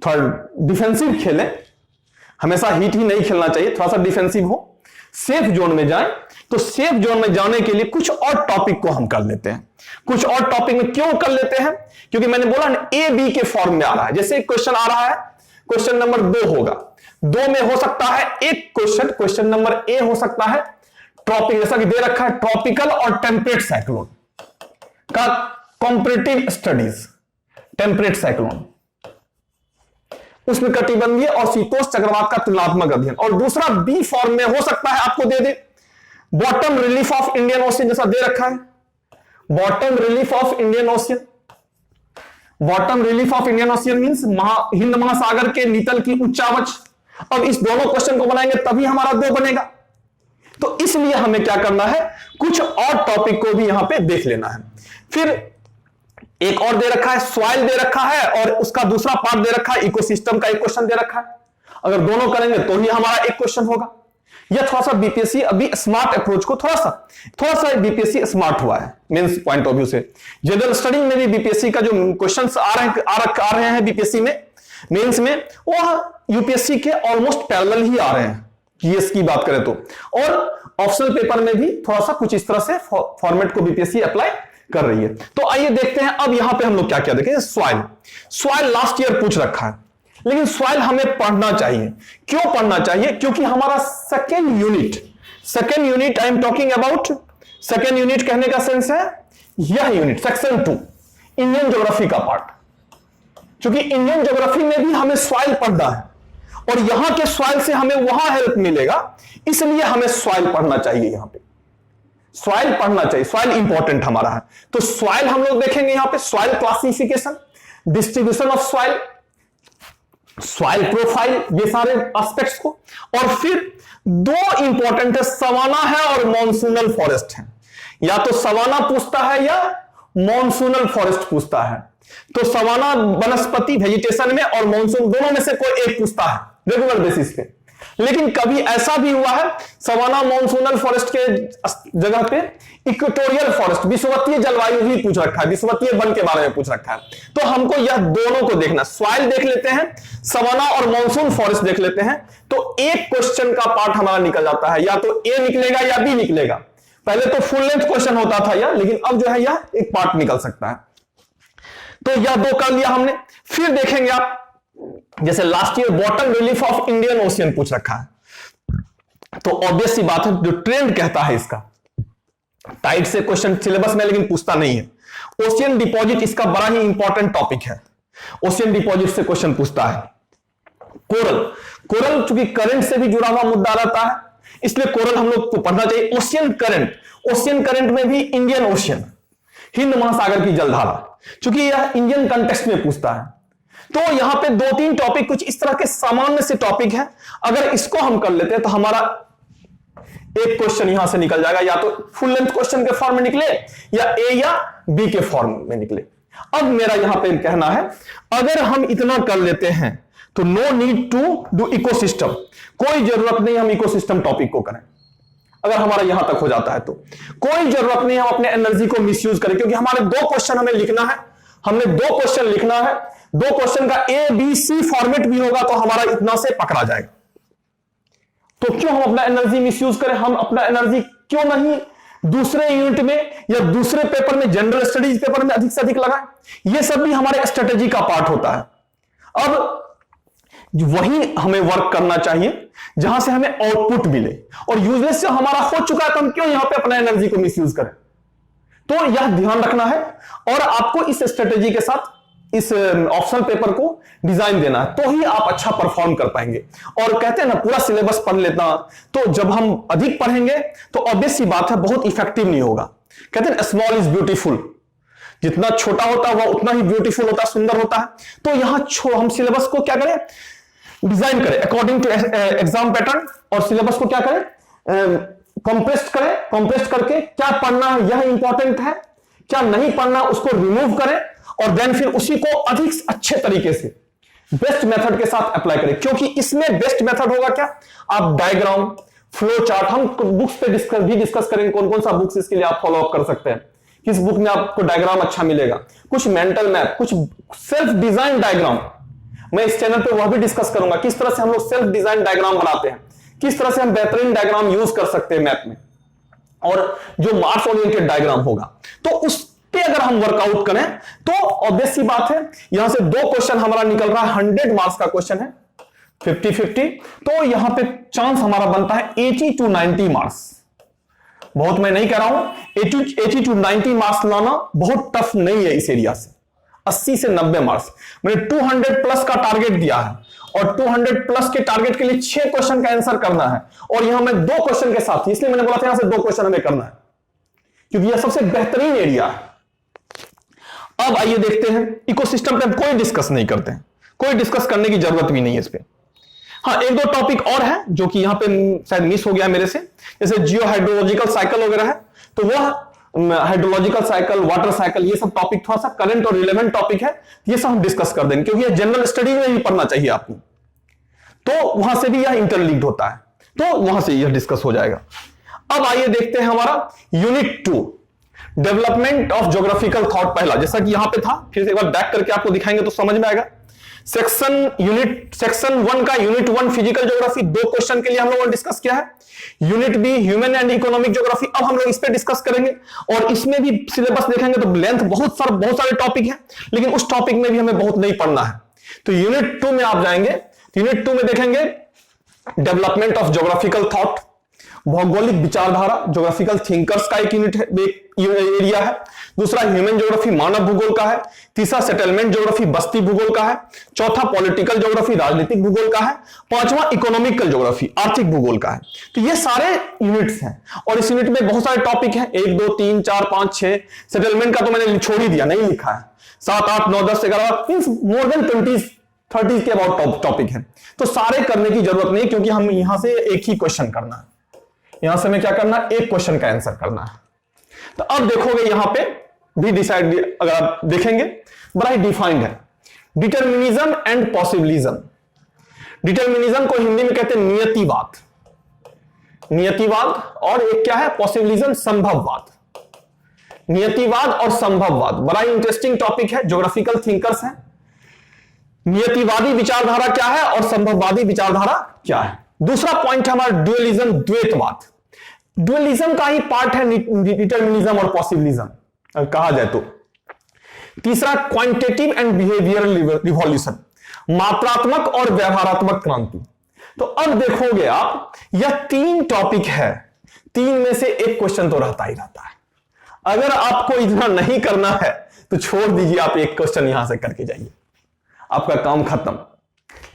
S1: थोड़ा डिफेंसिव खेलें, हमेशा हिट ही नहीं खेलना चाहिए, थोड़ा सा डिफेंसिव हो, सेफ जोन में जाएं, तो सेफ जोन में जाने के लिए कुछ और टॉपिक को हम कर लेते हैं। कुछ और टॉपिक में क्यों कर लेते हैं? क्योंकि मैंने बोला ना, ए बी के फॉर्म में आ रहा है। जैसे एक क्वेश्चन आ रहा है, क्वेश्चन नंबर 2 होगा, 2 में हो सकता है एक क्वेश्चन नंबर ए हो सकता है ट्रॉपिक, जैसा कि दे रखा है ट्रॉपिकल और टेम्परेट साइक्लोन का कंपैरेटिव स्टडीज, टेम्परेट साइक्लोन, उसमें कटिबंधीय और शीतोष्ण चक्रवात का तुलनात्मक अध्ययन। और दूसरा बी फॉर्म में हो सकता है आपको दे दे bottom relief of Indian ocean, जैसा दे रखा है bottom relief of Indian ocean. Bottom relief of Indian ocean means Hind महासागर के नीतल की उच्चावच। अब इस दोनों क्वेश्चन को बनाएंगे तभी हमारा 2 बनेगा। तो इसलिए हमें क्या करना है, कुछ और टॉपिक को भी यहां पे देख लेना है। फिर एक और दे रखा है, सॉइल दे रखा है और उसका दूसरा पार्ट दे रखा है, इकोसिस्टम का एक क्वेश्चन दे रखा है। अगर दोनों करेंगे तो ही हमारा एक क्वेश्चन होगा। यह थोड़ा सा बीपीएससी अभी स्मार्ट अप्रोच को थोड़ा सा बीपीएससी स्मार्ट हुआ है मेंस पॉइंट ऑफ व्यू से। जनरल स्टडी में भी बीपीएससी का जो क्वेश्चंस आ रहे हैं बीपीएससी में मेंस में, वह यूपीएससी के ऑलमोस्ट पैरेलल ही आ रहे हैं, जीएस की बात करें तो। और ऑप्शनल पेपर में भी थोड़ा सा कुछ इस तरह से फॉर्मेट को बीपीएससी अप्लाई कर रही है। तो आइए देखते हैं अब यहां पे हम लोग क्या क्या देखेंगे। सॉइल लास्ट ईयर पूछ रखा है, लेकिन सॉइल हमें पढ़ना चाहिए। क्यों पढ़ना चाहिए? क्योंकि हमारा second unit I am talking about, second unit कहने का सेंस है यह यूनिट सेक्शन 2 इंडियन ज्योग्राफी का पार्ट। क्योंकि इंडियन ज्योग्राफी में भी हमें सॉइल पढ़ना है और यहां के सॉइल से हमें वहां हेल्प मिलेगा, इसलिए हमें सॉइल पढ़ना चाहिए। यहां पे सॉइल पढ़ना चाहिए, सॉइल इंपॉर्टेंट हमारा है। तो सॉइल हम लोग देखेंगे यहां पे, soil classification, distribution of soil profile, ये सारे एस्पेक्ट्स को। और फिर 2 इंपॉर्टेंट है, सवाना है और मॉनसूनल फॉरेस्ट है। या तो सवाना पूछता है या मॉनसूनल फॉरेस्ट पूछता है। तो सवाना वनस्पति वेजिटेशन में और मॉनसून दोनों में से कोई एक पूछता है रेगुलर बेसिस पे। लेकिन कभी ऐसा भी हुआ है सवाना मॉनसूनल फॉरेस्ट के जगह पे इक्वेटोरियल फॉरेस्ट, विषुवतीय जलवायु ही पूछ रखा है, विषुवतीय वन के बारे में पूछ रखा है। तो हमको यह दोनों को देखना, सॉइल देख लेते हैं, सवाना और मॉनसून फॉरेस्ट देख लेते हैं, तो एक क्वेश्चन का पार्ट हमारा निकल जाता है। या तो ए निकलेगा या बी निकलेगा। पहले तो फुल लेंथ क्वेश्चन होता था यह, लेकिन अब जो है यह एक पार्ट निकल सकता है। तो यह 2 कर लिया हमने। फिर देखेंगे आप, जैसे last year bottom relief of Indian ocean पूछ रखा है, तो ऑब्वियस सी बात है, जो ट्रेंड कहता है इसका, टाइट से क्वेश्चन सिलेबस में लेकिन पूछता नहीं है। ओशियन डिपॉजिट इसका बड़ा ही इंपॉर्टेंट टॉपिक है, ओशियन डिपॉजिट से क्वेश्चन पूछता है। कोरल चूंकि करंट से भी जुड़ा हुआ मुद्दा रहता है, इसलिए कोरल हम लोग को पढ़ना चाहिए। ओशियन करंट में भी इंडियन ओशियन, हिंद महासागर की जलधारा, चूंकि यह इंडियन कंटेक्स्ट में पूछता है। तो यहां पे 2-3 टॉपिक कुछ इस तरह के सामान्य से टॉपिक है, अगर इसको हम कर लेते हैं तो हमारा एक क्वेश्चन यहां से निकल जाएगा, या तो फुल लेंथ क्वेश्चन के फॉर्म में निकले या ए या बी के फॉर्म में निकले। अब मेरा यहां पे कहना है, अगर हम इतना कर लेते हैं तो no need to do ecosystem, कोई जरूरत नहीं हम इकोसिस्टम टॉपिक को करें। अगर हमारा यहां तक हो जाता है तो कोई जरूरत नहीं हम अपने एनर्जी को मिसयूज करें, क्योंकि हमारे 2 क्वेश्चन हमें लिखना है, हमने 2 क्वेश्चन लिखना है, 2 क्वेश्चन का ए बी सी फॉर्मेट भी होगा तो हमारा इतना से पकड़ा जाएगा। तो क्यों हम अपना एनर्जी मिसयूज करें? हम अपना एनर्जी क्यों नहीं दूसरे यूनिट में या दूसरे पेपर में, जनरल स्टडीज पेपर में अधिक से अधिक लगाएं? ये सब भी हमारे स्ट्रेटेजी का पार्ट होता है। अब वही हमें वर्क करना चाहिए जहां से हमें आउटपुट मिले, और यूजलेस से हमारा हो चुका है तो हम क्यों यहां पे अपना एनर्जी को मिसयूज करें? तो यह ध्यान रखना है और आपको इस स्ट्रेटेजी के साथ इस ऑप्शनल पेपर को डिजाइन देना है, तो ही आप अच्छा परफॉर्म कर पाएंगे। और कहते हैं ना, पूरा सिलेबस पढ़ लेना, तो जब हम अधिक पढ़ेंगे तो ऑब्वियस सी बात है बहुत इफेक्टिव नहीं होगा। कहते हैं स्मॉल इज ब्यूटीफुल, जितना छोटा होता है वह उतना ही ब्यूटीफुल होता है, सुंदर होता है। तो यहां हम सिलेबस को क्या करें, डिजाइन करें अकॉर्डिंग टू एग्जाम पैटर्न और सिलेबस को क्या करें, कंप्रेस्ड करके क्या पढ़ना है यह इंपॉर्टेंट है, क्या नहीं पढ़ना उसको रिमूव करें और देन फिर उसी को अधिक अच्छे तरीके से बेस्ट मेथड के साथ अप्लाई करें। क्योंकि इसमें बेस्ट मेथड होगा क्या, आप डायग्राम, फ्लो चार्ट, हम बुक्स पे डिस्कस करेंगे कौन कौन सा बुक्स इसके लिए आप फॉलो अप कर सकते हैं, किस बुक में आपको डायग्राम अच्छा मिलेगा, कुछ मेंटल मैप, कुछ सेल्फ डिजाइन डायग्राम मैं इस चैनल पे वह भी डिस्कस करूंगा, किस तरह से हम लोग सेल्फ डिजाइन डायग्राम बनाते हैं, किस तरह से हम बेहतरीन डायग्राम यूज कर सकते हैं मैथ में, और जो मार्क्स ओरिएंटेड डायग्राम होगा तो उस पे अगर हम वर्कआउट करें तो ऑब्वियस सी बात है यहां से 2 क्वेश्चन हमारा निकल रहा है, 100 मार्क्स का क्वेश्चन है, 50-50, तो यहां पे चांस हमारा बनता है 80 to 90 मार्क्स। बहुत मैं नहीं कह रहा हूं 80 to 90 मार्क्स लाना बहुत टफ नहीं है इस एरिया से, 80 से 90 मार्क्स मैंने 200 प्लस का टारगेट दिया है और 200 प्लस के टारगेट के लिए 6 क्वेश्चन का आंसर करना है और यहां मैं 2 क्वेश्चन के साथ, इसलिए मैंने बोला था यहां से 2 क्वेश्चन हमें करना है क्योंकि यह सबसे बेहतरीन एरिया है। अब आइए देखते हैं, इकोसिस्टम पे हम कोई डिस्कस नहीं करते हैं, कोई डिस्कस करने की जरूरत भी नहीं है इस पे। हाँ, 1-2 टॉपिक और है जो कि यहां पे शायद मिस हो गया मेरे से, जैसे जियो हाइड्रोलॉजिकल साइकिल वगैरह है, तो वह हाइड्रोलॉजिकल साइकिल, वाटर साइकिल, ये सब टॉपिक थोड़ा सा करंट और रिलेवेंट टॉपिक है, ये सब हम डिस्कस कर देंगे क्योंकि ये जनरल स्टडी में भी पढ़ना चाहिए आपको, तो वहां से भी यह इंटरलिंक्ड होता है, तो वहां से यह डिस्कस हो जाएगा। अब आइए देखते हैं हमारा unit 2 development of geographical thought, पहला जैसा कि यहां पे था, फिर से एक बार बैक करके आपको दिखाएंगे तो समझ में आएगा। सेक्शन 1 का यूनिट 1 फिजिकल ज्योग्राफी 2 क्वेश्चन के लिए हम लोगों ने डिस्कस किया है। Unit be human and economic geography, अब हम लोग इस पे डिस्कस करेंगे और इसमें भी सिलेबस देखेंगे तो लेंथ बहुत सारे टॉपिक है, लेकिन उस टॉपिक में भी हमें बहुत नहीं पढ़ना है। तो यूनिट 2 में आप जाएंगे, यूनिट 2 में देखेंगे डेवलपमेंट ऑफ ज्योग्राफिकल थॉट, भौगोलिक विचारधारा, ज्योग्राफिकल थिंकर्स का एक यूनिट है, एरिया है। दूसरा ह्यूमन ज्योग्राफी मानव भूगोल का है। तीसरा सेटलमेंट ज्योग्राफी बस्ती भूगोल का है। चौथा पॉलिटिकल ज्योग्राफी राजनीतिक भूगोल का है। पांचवा इकोनॉमिकल ज्योग्राफी आर्थिक भूगोल का है। तो ये सारे यूनिट्स हैं और इस यूनिट में बहुत सारे टॉपिक हैं, 1 2 3 4 5 6। सेटलमेंट का तो मैंने छोड़ ही दिया, नहीं लिखा है। 7 8 9 10 11 मींस मोर देन 20-30 के अबाउट टॉपिक है, तो सारे करने की जरूरत नहीं क्योंकि हम यहां से एक ही क्वेश्चन करना है। यहां से हमें क्या करना है, एक क्वेश्चन का आंसर करना है। तो अब देखोगे यहां पे भी डिसाइड, अगर आप देखेंगे बड़ा ही डिफाइंड है, डिटरमिनिज्म एंड पॉसिबिलिज्म। डिटरमिनिज्म को हिंदी में कहते हैं नियतिवाद, नियतिवाद, और एक क्या है पॉसिबिलिज्म, संभववाद। नियतिवाद और संभववाद बड़ा ही इंटरेस्टिंग टॉपिक है, ज्योग्राफिकल थिंकर्स हैं। नियतिवादी विचारधारा क्या है और संभववादी विचारधारा क्या है। दूसरा पॉइंट है हमारा ड्यूअलिज्म, द्वैतवाद। ड्यूअलिज्म का ही पार्ट है डिटरमिनिज्म और पॉसिबिलिज्म कहा जाए तो। तीसरा क्वांटिटेटिव एंड बिहेवियरल रिवॉल्यूशन, मात्रात्मक और व्यवहारात्मक क्रांति। तो अब देखोगे आप, यह 3 टॉपिक है, 3 में से एक क्वेश्चन तो रहता ही रहता है। अगर आपको इतना नहीं करना है तो छोड़ दीजिए, आप एक क्वेश्चन यहां से करके जाइए, आपका काम खत्म।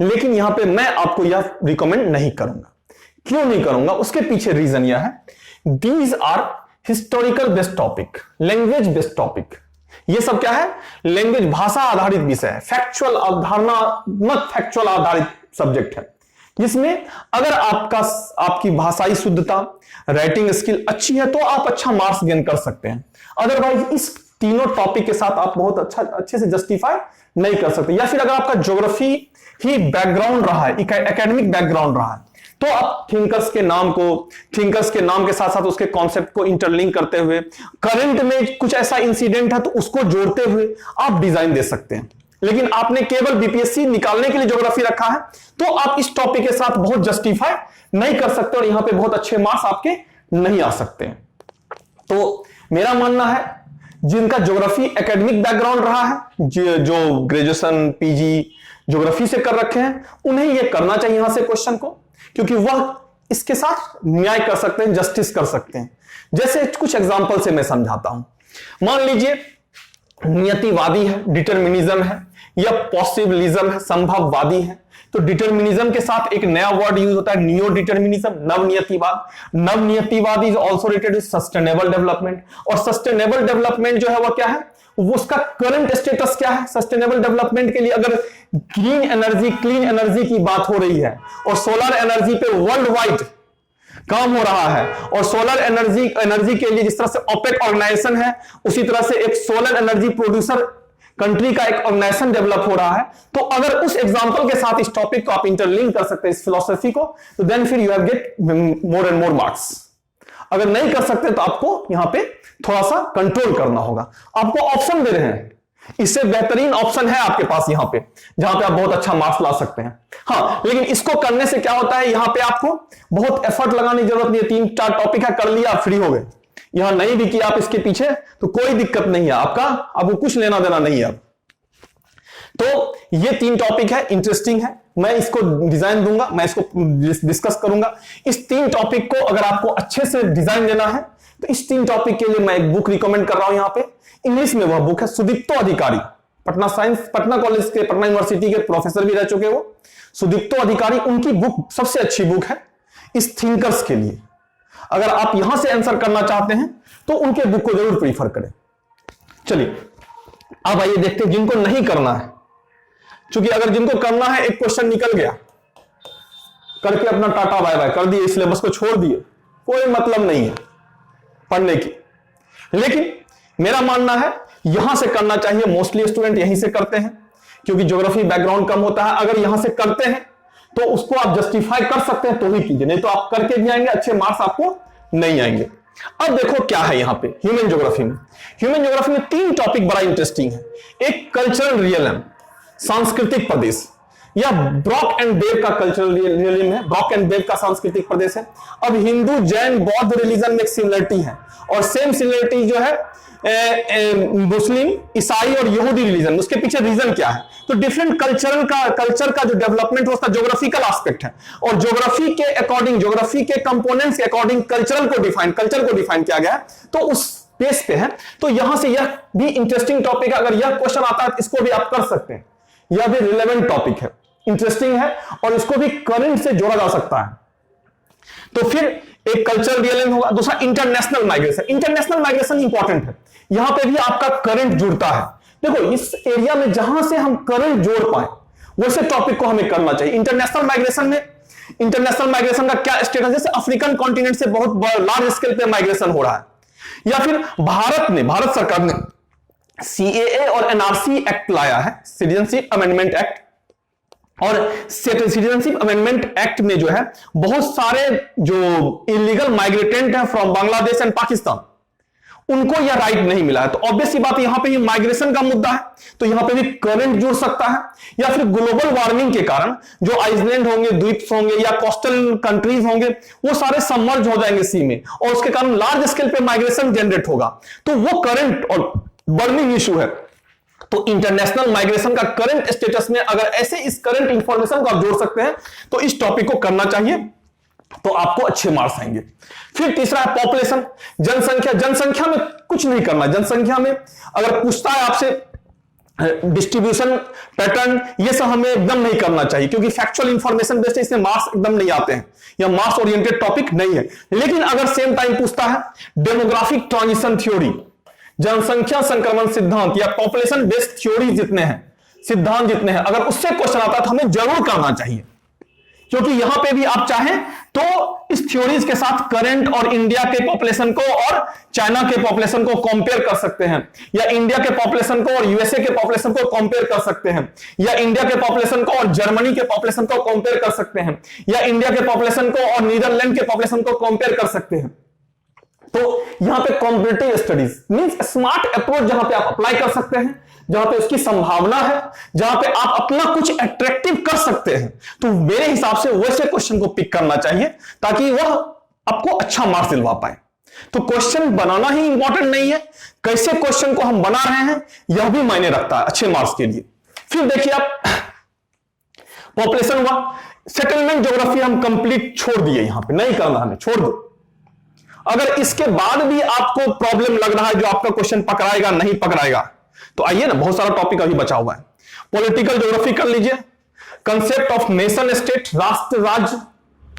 S1: लेकिन यहां पे मैं आपको यह रिकमेंड नहीं करूंगा। क्यों नहीं करूंगा, उसके पीछे रीजन यह है, these are historical based topic, language based topic. ये सब क्या है, लैंग्वेज, भाषा आधारित विषय है, फैक्चुअल, अवधारणात्मक फैक्चुअल आधारित सब्जेक्ट है, जिसमें अगर आपकी भाषाई शुद्धता, राइटिंग स्किल अच्छी है तो आप अच्छा मार्क्स गेन कर सकते हैं। अदरवाइज इस तीनों टॉपिक के साथ आप बहुत अच्छे से जस्टिफाई नहीं कर सकते। या फिर अगर आपका ज्योग्राफी ही बैकग्राउंड रहा है, एकेडमिक बैकग्राउंड रहा है, तो आप थिंकर्स के नाम के साथ साथ उसके कॉन्सेप्ट को इंटरलिंक करते हुए, करंट में कुछ ऐसा इंसिडेंट है तो उसको जोड़ते हुए आप डिजाइन दे सकते हैं। लेकिन आपने केवल बीपीएससी निकालने के लिए ज्योग्राफी रखा है तो आप इस टॉपिक के साथ बहुत जस्टिफाई नहीं कर सकते और यहां पे बहुत अच्छे मार्क्स आपके नहीं आ सकते। तो मेरा मानना है, जिनका ज्योग्राफी एकेडमिक बैकग्राउंड रहा है, जो ग्रेजुएशन पीजी ज्योग्राफी से कर रखे हैं, उन्हें यह करना चाहिए यहां से क्वेश्चन को, क्योंकि वह इसके साथ न्याय कर सकते हैं, जस्टिस कर सकते हैं। जैसे कुछ एग्जांपल से मैं समझाता हूं। मान लीजिए नियतिवादी है, डिटरमिनिज्म है, या पॉसिबिलिज्म है, संभववादी है। तो डिटरमिनिज्म के साथ एक नया वर्ड यूज होता है, नियो डिटरमिनिज्म, नवनियतिवाद। नवनियतिवाद is also related with sustainable development, और सस्टेनेबल डेवलपमेंट जो है वह क्या है, उसका करंट स्टेटस क्या है सस्टेनेबल डेवलपमेंट के लिए। अगर ग्रीन एनर्जी, क्लीन एनर्जी की बात हो रही है और सोलर एनर्जी पे वर्ल्ड वाइड काम हो रहा है, और सोलर एनर्जी के लिए जिस तरह से ओपेक ऑर्गेनाइजेशन है, उसी तरह से एक सोलर एनर्जी प्रोड्यूसर कंट्री का एक ऑर्गेनाइजेशन डेवलप हो रहा है, तो अगर उस एग्जांपल के साथ इस टॉपिक को आप इंटरलिंक कर सकते हैं, इस फिलॉसफी को, तो देन फिर you have get more and more marks. अगर नहीं कर सकते तो आपको यहां पे थोड़ा सा कंट्रोल करना होगा। आपको ऑप्शन दे रहे हैं, इससे बेहतरीन ऑप्शन है आपके पास यहां पे, जहां पे आप बहुत अच्छा मार्क्स ला सकते हैं। हाँ, लेकिन इसको करने से क्या होता है, यहां पे आपको बहुत एफर्ट लगाने की जरूरत नहीं है। 3-4 टॉपिक है, कर लिया, फ्री हो गए। यहां नहीं भी किया आप इसके पीछे तो कोई दिक्कत नहीं है, आपको कुछ लेना देना नहीं है अब। तो ये 3 टॉपिक है, इंटरेस्टिंग है, मैं इसको डिजाइन दूंगा, मैं इसको डिस्कस करूंगा। इस 3 टॉपिक को अगर आपको अच्छे से डिजाइन देना है तो इस 3 टॉपिक के लिए मैं एक बुक रिकमेंड कर रहा हूं यहां पे। इंग्लिश में वह बुक है सुदीप्तो अधिकारी, पटना कॉलेज के, पटना यूनिवर्सिटी के प्रोफेसर भी रह चुके वो, सुदीप्तो अधिकारी। उनकी बुक सबसे अच्छी बुक है इस थिंकर्स के लिए। अगर आप यहां से आंसर करना चाहते हैं तो उनके बुक को जरूर प्रीफर करें। चलिए अब आइए देखते हैं जिनको नहीं करना है, क्योंकि अगर जिनको करना है, एक क्वेश्चन निकल गया करके अपना टाटा बाय बाय कर दिए, इस सिलेबस को छोड़ दिए, कोई मतलब नहीं है पढ़ने की। लेकिन मेरा मानना है यहां से करना चाहिए। मोस्टली स्टूडेंट यहीं से करते हैं क्योंकि ज्योग्राफी बैकग्राउंड कम होता है। अगर यहां से करते हैं तो उसको आप जस्टिफाई कर सकते हैं तो ही कीजिए, नहीं तो आप करके भी आएंगे, अच्छे मार्क्स आपको नहीं आएंगे। अब देखो क्या है यहां पे ह्यूमन ज्योग्राफी में। ह्यूमन ज्योग्राफी में 3 टॉपिक बड़ा इंटरेस्टिंग है। एक कल्चरल रियलम, सांस्कृतिक प्रदेश, या ब्रॉक एंड बेव का कल्चरल रियलिज्म है, ब्रॉक एंड बेव का सांस्कृतिक प्रदेश है। अब हिंदू, जैन, बौद्ध रिलीजन में एक सिमिलरिटी है, और सेम सिमिलरिटी जो है मुस्लिम, ईसाई और यहूदी रिलीजन, उसके पीछे रीजन क्या है। तो डिफरेंट कल्चर का जो डेवलपमेंट उसका ज्योग्राफिकल एस्पेक्ट है, और ज्योग्राफी के अकॉर्डिंग, ज्योग्राफी के कंपोनेंट्स के अकॉर्डिंग कल्चर को डिफाइन किया गया है। तो उस बेस पे है। तो यहां से यह भी इंटरेस्टिंग टॉपिक है। अगर यह क्वेश्चन आता है तो इसको भी आप कर सकते हैं, यह भी रिलेवेंट टॉपिक है, इंटरेस्टिंग है, और इसको भी करंट से जोड़ा जा सकता है। तो फिर एक कल्चरल रियलिज्म होगा, दूसरा international migration. International migration important है, यहां पे भी आपका करंट जुड़ता है। देखो इस एरिया में जहां से हम करंट जोड़ पाए वैसे टॉपिक को हमें करना चाहिए। इंटरनेशनल माइग्रेशन का क्या स्टेटस, जैसे अफ्रीकन कॉन्टिनेंट से बहुत लार्ज स्केल पे माइग्रेशन हो रहा है, या फिर भारत सरकार ने सीएए और एनआरसी एक्ट लाया है, सिटीजनशिप अमेंडमेंट एक्ट। और सिटीजनशिप अमेंडमेंट एक्ट में जो है बहुत सारे जो इलीगल माइग्रेटेंट हैं फ्रॉम बांग्लादेश एंड पाकिस्तान, उनको यह राइट नहीं मिला है। तो ऑब्वियस सी बात, यहां पे ये माइग्रेशन का मुद्दा है, तो यहां पे भी करंट जुड़ सकता है। या फिर ग्लोबल वार्मिंग के कारण जो आइसलैंड होंगे, द्वीप होंगे, या कोस्टल कंट्रीज होंगे, वो सारे सबमर्ज हो जाएंगे सी में, और उसके कारण लार्ज स्केल पे माइग्रेशन जनरेट होगा। तो वो करंट और बर्निंग इशू है। तो इंटरनेशनल माइग्रेशन का करंट स्टेटस में अगर ऐसे इस करंट इंफॉर्मेशन को आप जोड़ सकते हैं तो इस टॉपिक को करना चाहिए, तो आपको अच्छे मार्क्स आएंगे। फिर तीसरा है पॉपुलेशन, जनसंख्या में कुछ नहीं करना। जनसंख्या में अगर पूछता है आपसे डिस्ट्रीब्यूशन पैटर्न, ये सब हमें एकदम नहीं करना चाहिए, क्योंकि फैक्चुअल इंफॉर्मेशन बेस्ड इसमें मार्क्स एकदम नहीं आते हैं, या मार्क्स ओरिएंटेड टॉपिक नहीं है। लेकिन अगर सेम टाइम पूछता है डेमोग्राफिक ट्रांजिशन थ्योरी, जनसंख्या संक्रमण सिद्धांत, या पॉपुलेशन बेस्ड थ्योरी जितने हैं, सिद्धांत जितने हैं, अगर उससे क्वेश्चन आता है तो हमें जरूर करना चाहिए, क्योंकि यहां पे भी आप चाहें तो इस थ्योरीज के साथ करंट और इंडिया के पॉपुलेशन को और चाइना के पॉपुलेशन को कंपेयर कर सकते हैं, या इंडिया के पॉपुलेशन को और यूएसए के पॉपुलेशन को कंपेयर कर सकते हैं, या इंडिया के पॉपुलेशन को और जर्मनी के पॉपुलेशन को कंपेयर कर सकते हैं, या इंडिया के पॉपुलेशन को और नीदरलैंड के पॉपुलेशन को कंपेयर कर सकते हैं। तो यहां पे competitive studies means smart approach जहां पे आप अप्लाई कर सकते हैं, जहां पे उसकी संभावना है, जहां पे आप अपना कुछ अट्रैक्टिव कर सकते हैं, तो मेरे हिसाब से वैसे क्वेश्चन को पिक करना चाहिए ताकि वह आपको अच्छा मार्क्स दिलवा पाए। तो क्वेश्चन बनाना ही इंपॉर्टेंट नहीं है, कैसे क्वेश्चन को हम बना रहे हैं यह भी मायने रखता है अच्छे मार्क्स के लिए। फिर देखिए आप पॉपुलेशन हुआ, सेटलमेंट ज्योग्राफी हम कंप्लीट छोड़ दिए, यहां पे नहीं करना, हमें छोड़ दो। अगर इसके बाद भी आपको प्रॉब्लम लग रहा है जो आपका क्वेश्चन पकड़ाएगा नहीं पकड़ाएगा, तो आइए ना, बहुत सारा टॉपिक अभी बचा हुआ है। पॉलिटिकल ज्योग्राफी कर लीजिए, कंसेप्ट ऑफ नेशन स्टेट, राष्ट्र राज्य,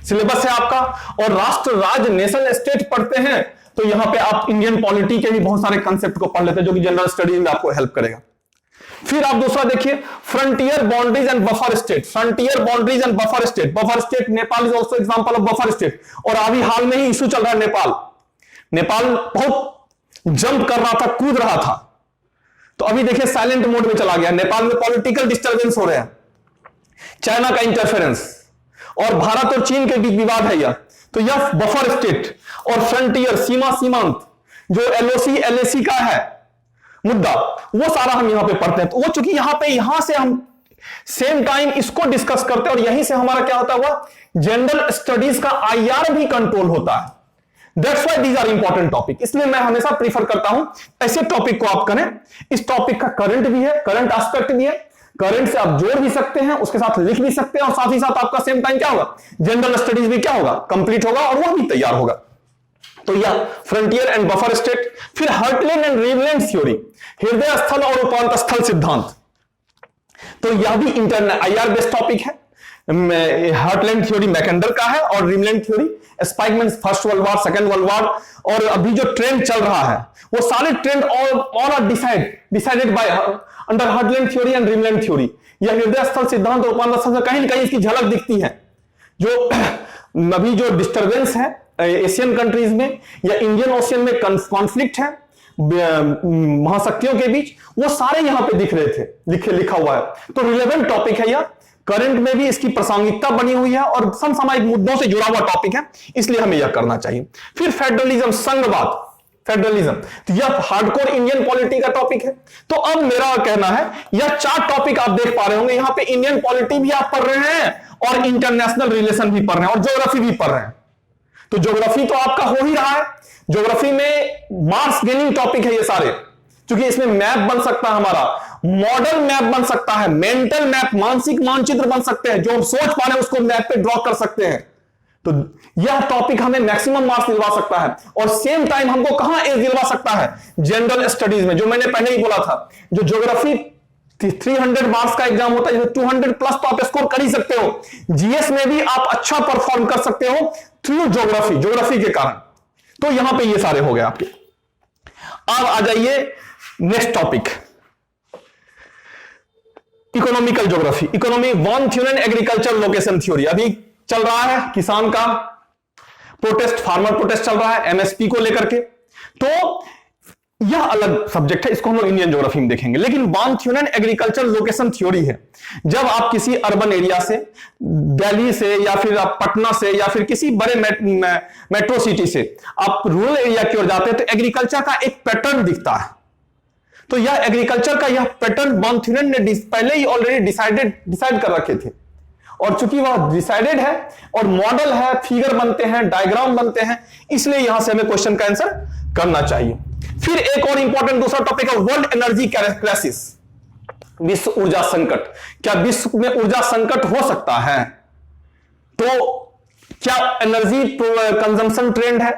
S1: सिलेबस है आपका। और राष्ट्र, राज्य, नेशन स्टेट पढ़ते हैं तो यहां पे आप इंडियन पॉलिटी के भी बहुत सारे कंसेप्ट को पढ़ लेते हैं, जो कि जनरल स्टडीज में आपको हेल्प करेगा। फिर आप दूसरा देखिए, frontier, boundaries and buffer state. Frontier, boundaries and buffer state. Buffer state, Nepal is also example of buffer state. और अभी हाल में ही इशू चल रहा है, नेपाल बहुत जंप कर रहा था, कूद रहा था, तो अभी देखिए साइलेंट मोड में चला गया। नेपाल में पॉलिटिकल डिस्टर्बेंस हो रहे हैं, चाइना का इंटरफेरेंस और भारत और चीन के बीच विवाद है यह। तो यह बफर स्टेट और फ्रंटियर, सीमा, सीमांत, जो एलओसी एलएसी का है मुद्दा, वो सारा हम यहां पे पढ़ते हैं। तो वो चूंकि यहां से हम सेम टाइम इसको डिस्कस करते हैं और यहीं से हमारा क्या होता हुआ, जनरल स्टडीज का आईआर भी कंट्रोल होता है। That's why these are important topic. इसलिए मैं हमेशा प्रीफर करता हूं ऐसे टॉपिक को आप करें। इस टॉपिक का करंट भी है, करंट एस्पेक्ट भी है, करंट से आप जोड़ भी सकते हैं, उसके साथ लिख भी सकते हैं, और साथ ही साथ आपका सेम टाइम क्या होगा, जनरल स्टडीज भी क्या होगा, कंप्लीट होगा और वह भी तैयार होगा। तो यह फ्रंटियर एंड बफर स्टेट। फिर हार्टलैंड एंड रीवलैंड थ्योरी, हृदय स्थल और उपांत स्थल सिद्धांत। तो यह भी इंटरनल आईआर बेस्ड टॉपिक है। हार्टलैंड थ्योरी मैकेंडर का है और rimland theory Spykman, first world war, second world war, और अभी जो ट्रेंड चल रहा है वो सारे trend all are decided by under heartland theory and rimland theory. यह हृदय स्थल सिद्धांत और उपांत स्थल से कहीं ना कहीं इसकी झलक दिखती है। जो अभी जो डिस्टर्बेंस है एशियन कंट्रीज में या इंडियन ओशियन में कॉन्फ्लिक्ट है महाशक्तियों के बीच, वो सारे यहां पे दिख रहे थे, लिखा हुआ है। तो रिलेवेंट टॉपिक है यह, करंट में भी इसकी प्रासंगिकता बनी हुई है और समसामयिक मुद्दों से जुड़ा हुआ टॉपिक है, इसलिए हमें यह करना चाहिए। फिर फेडरलिज्म, संघवाद, फेडरलिज्म, तो यह हार्डकोर इंडियन पॉलिटी का टॉपिक है। तो अब मेरा कहना है, यह 4 टॉपिक आप देख पा रहे होंगे, यहां पे इंडियन पॉलिटी भी आप पढ़ रहे हैं और इंटरनेशनल रिलेशन भी पढ़ रहे हैं और ज्योग्राफी भी पढ़ रहे हैं। तो ज्योग्राफी तो आपका हो ही रहा है। ज्योग्राफी में मार्क्स गेनिंग टॉपिक है ये सारे, क्योंकि इसमें मैप बन सकता है, हमारा मॉडल मैप बन सकता है, मेंटल मैप, मानसिक मानचित्र बन सकते हैं, जो हम सोच पा रहे हैं उसको मैप पे ड्रॉ कर सकते हैं। तो यह टॉपिक हमें मैक्सिमम मार्क्स दिलवा सकता है और सेम टाइम हमको कहां एज दिलवा सकता है, जनरल स्टडीज में। जो मैंने पहले ही बोला था, जो ज्योग्राफी 300 मार्क्स का एग्जाम होता है, 200 प्लस तो आप स्कोर कर ही सकते हो। जीएस में भी आप अच्छा परफॉर्म कर सकते हो थ्रू ज्योग्राफी के कारण। तो यहां पे ये सारे हो गए आपके। अब आ जाइए next topic, economical geography. Economy, von Thunen agriculture location theory. अभी चल रहा है किसान का प्रोटेस्ट, फार्मर प्रोटेस्ट चल रहा है एमएसपी को लेकर के, तो यह अलग सब्जेक्ट है, इसको हम लोग इंडियन ज्योग्राफी में देखेंगे। लेकिन von Thunen agriculture location theory है, जब आप किसी अर्बन एरिया से, दिल्ली से या फिर आप पटना से या फिर किसी बड़े मेट्रो सिटी से आप रूरल एरिया की ओर जाते हैं, तो एग्रीकल्चर का एक पैटर्न दिखता है। तो यह एग्रीकल्चर का यह पैटर्न वॉन थ्यूरेन ने पहले ही ऑलरेडी डिसाइड कर रखे थे, और चूंकि वह डिसाइडेड है और मॉडल है, फिगर बनते हैं, डायग्राम बनते हैं, इसलिए यहां से हमें क्वेश्चन का आंसर करना चाहिए। फिर एक और इंपॉर्टेंट दूसरा टॉपिक है वर्ल्ड एनर्जी क्राइसिस, विश्व ऊर्जा संकट। क्या विश्व में ऊर्जा संकट हो सकता है? तो क्या एनर्जी कंजम्पशन ट्रेंड है,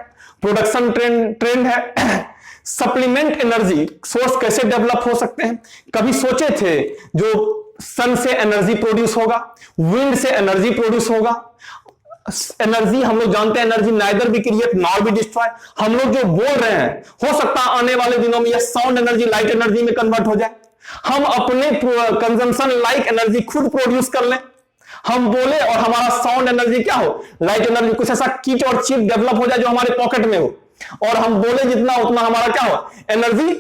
S1: प्रोडक्शन ट्रेंड है, सप्लीमेंट एनर्जी सोर्स कैसे डेवलप हो सकते हैं? कभी सोचे थे जो सन से एनर्जी प्रोड्यूस होगा, विंड से एनर्जी प्रोड्यूस होगा। एनर्जी हम लोग जानते हैं, energy neither be create nor be destroy. हम लोग जो बोल रहे हैं, हो सकता है आने वाले दिनों में यह साउंड एनर्जी लाइट एनर्जी में कन्वर्ट हो जाए। हम अपने कंजम्पशन लाइक एनर्जी खुद प्रोड्यूस कर लें, हम बोले और हमारा साउंड एनर्जी क्या हो, लाइट एनर्जी, कुछ ऐसा किट और चिप डेवलप हो जाए जो हमारे पॉकेट में हो, और हम बोले जितना उतना हमारा क्या हो, एनर्जी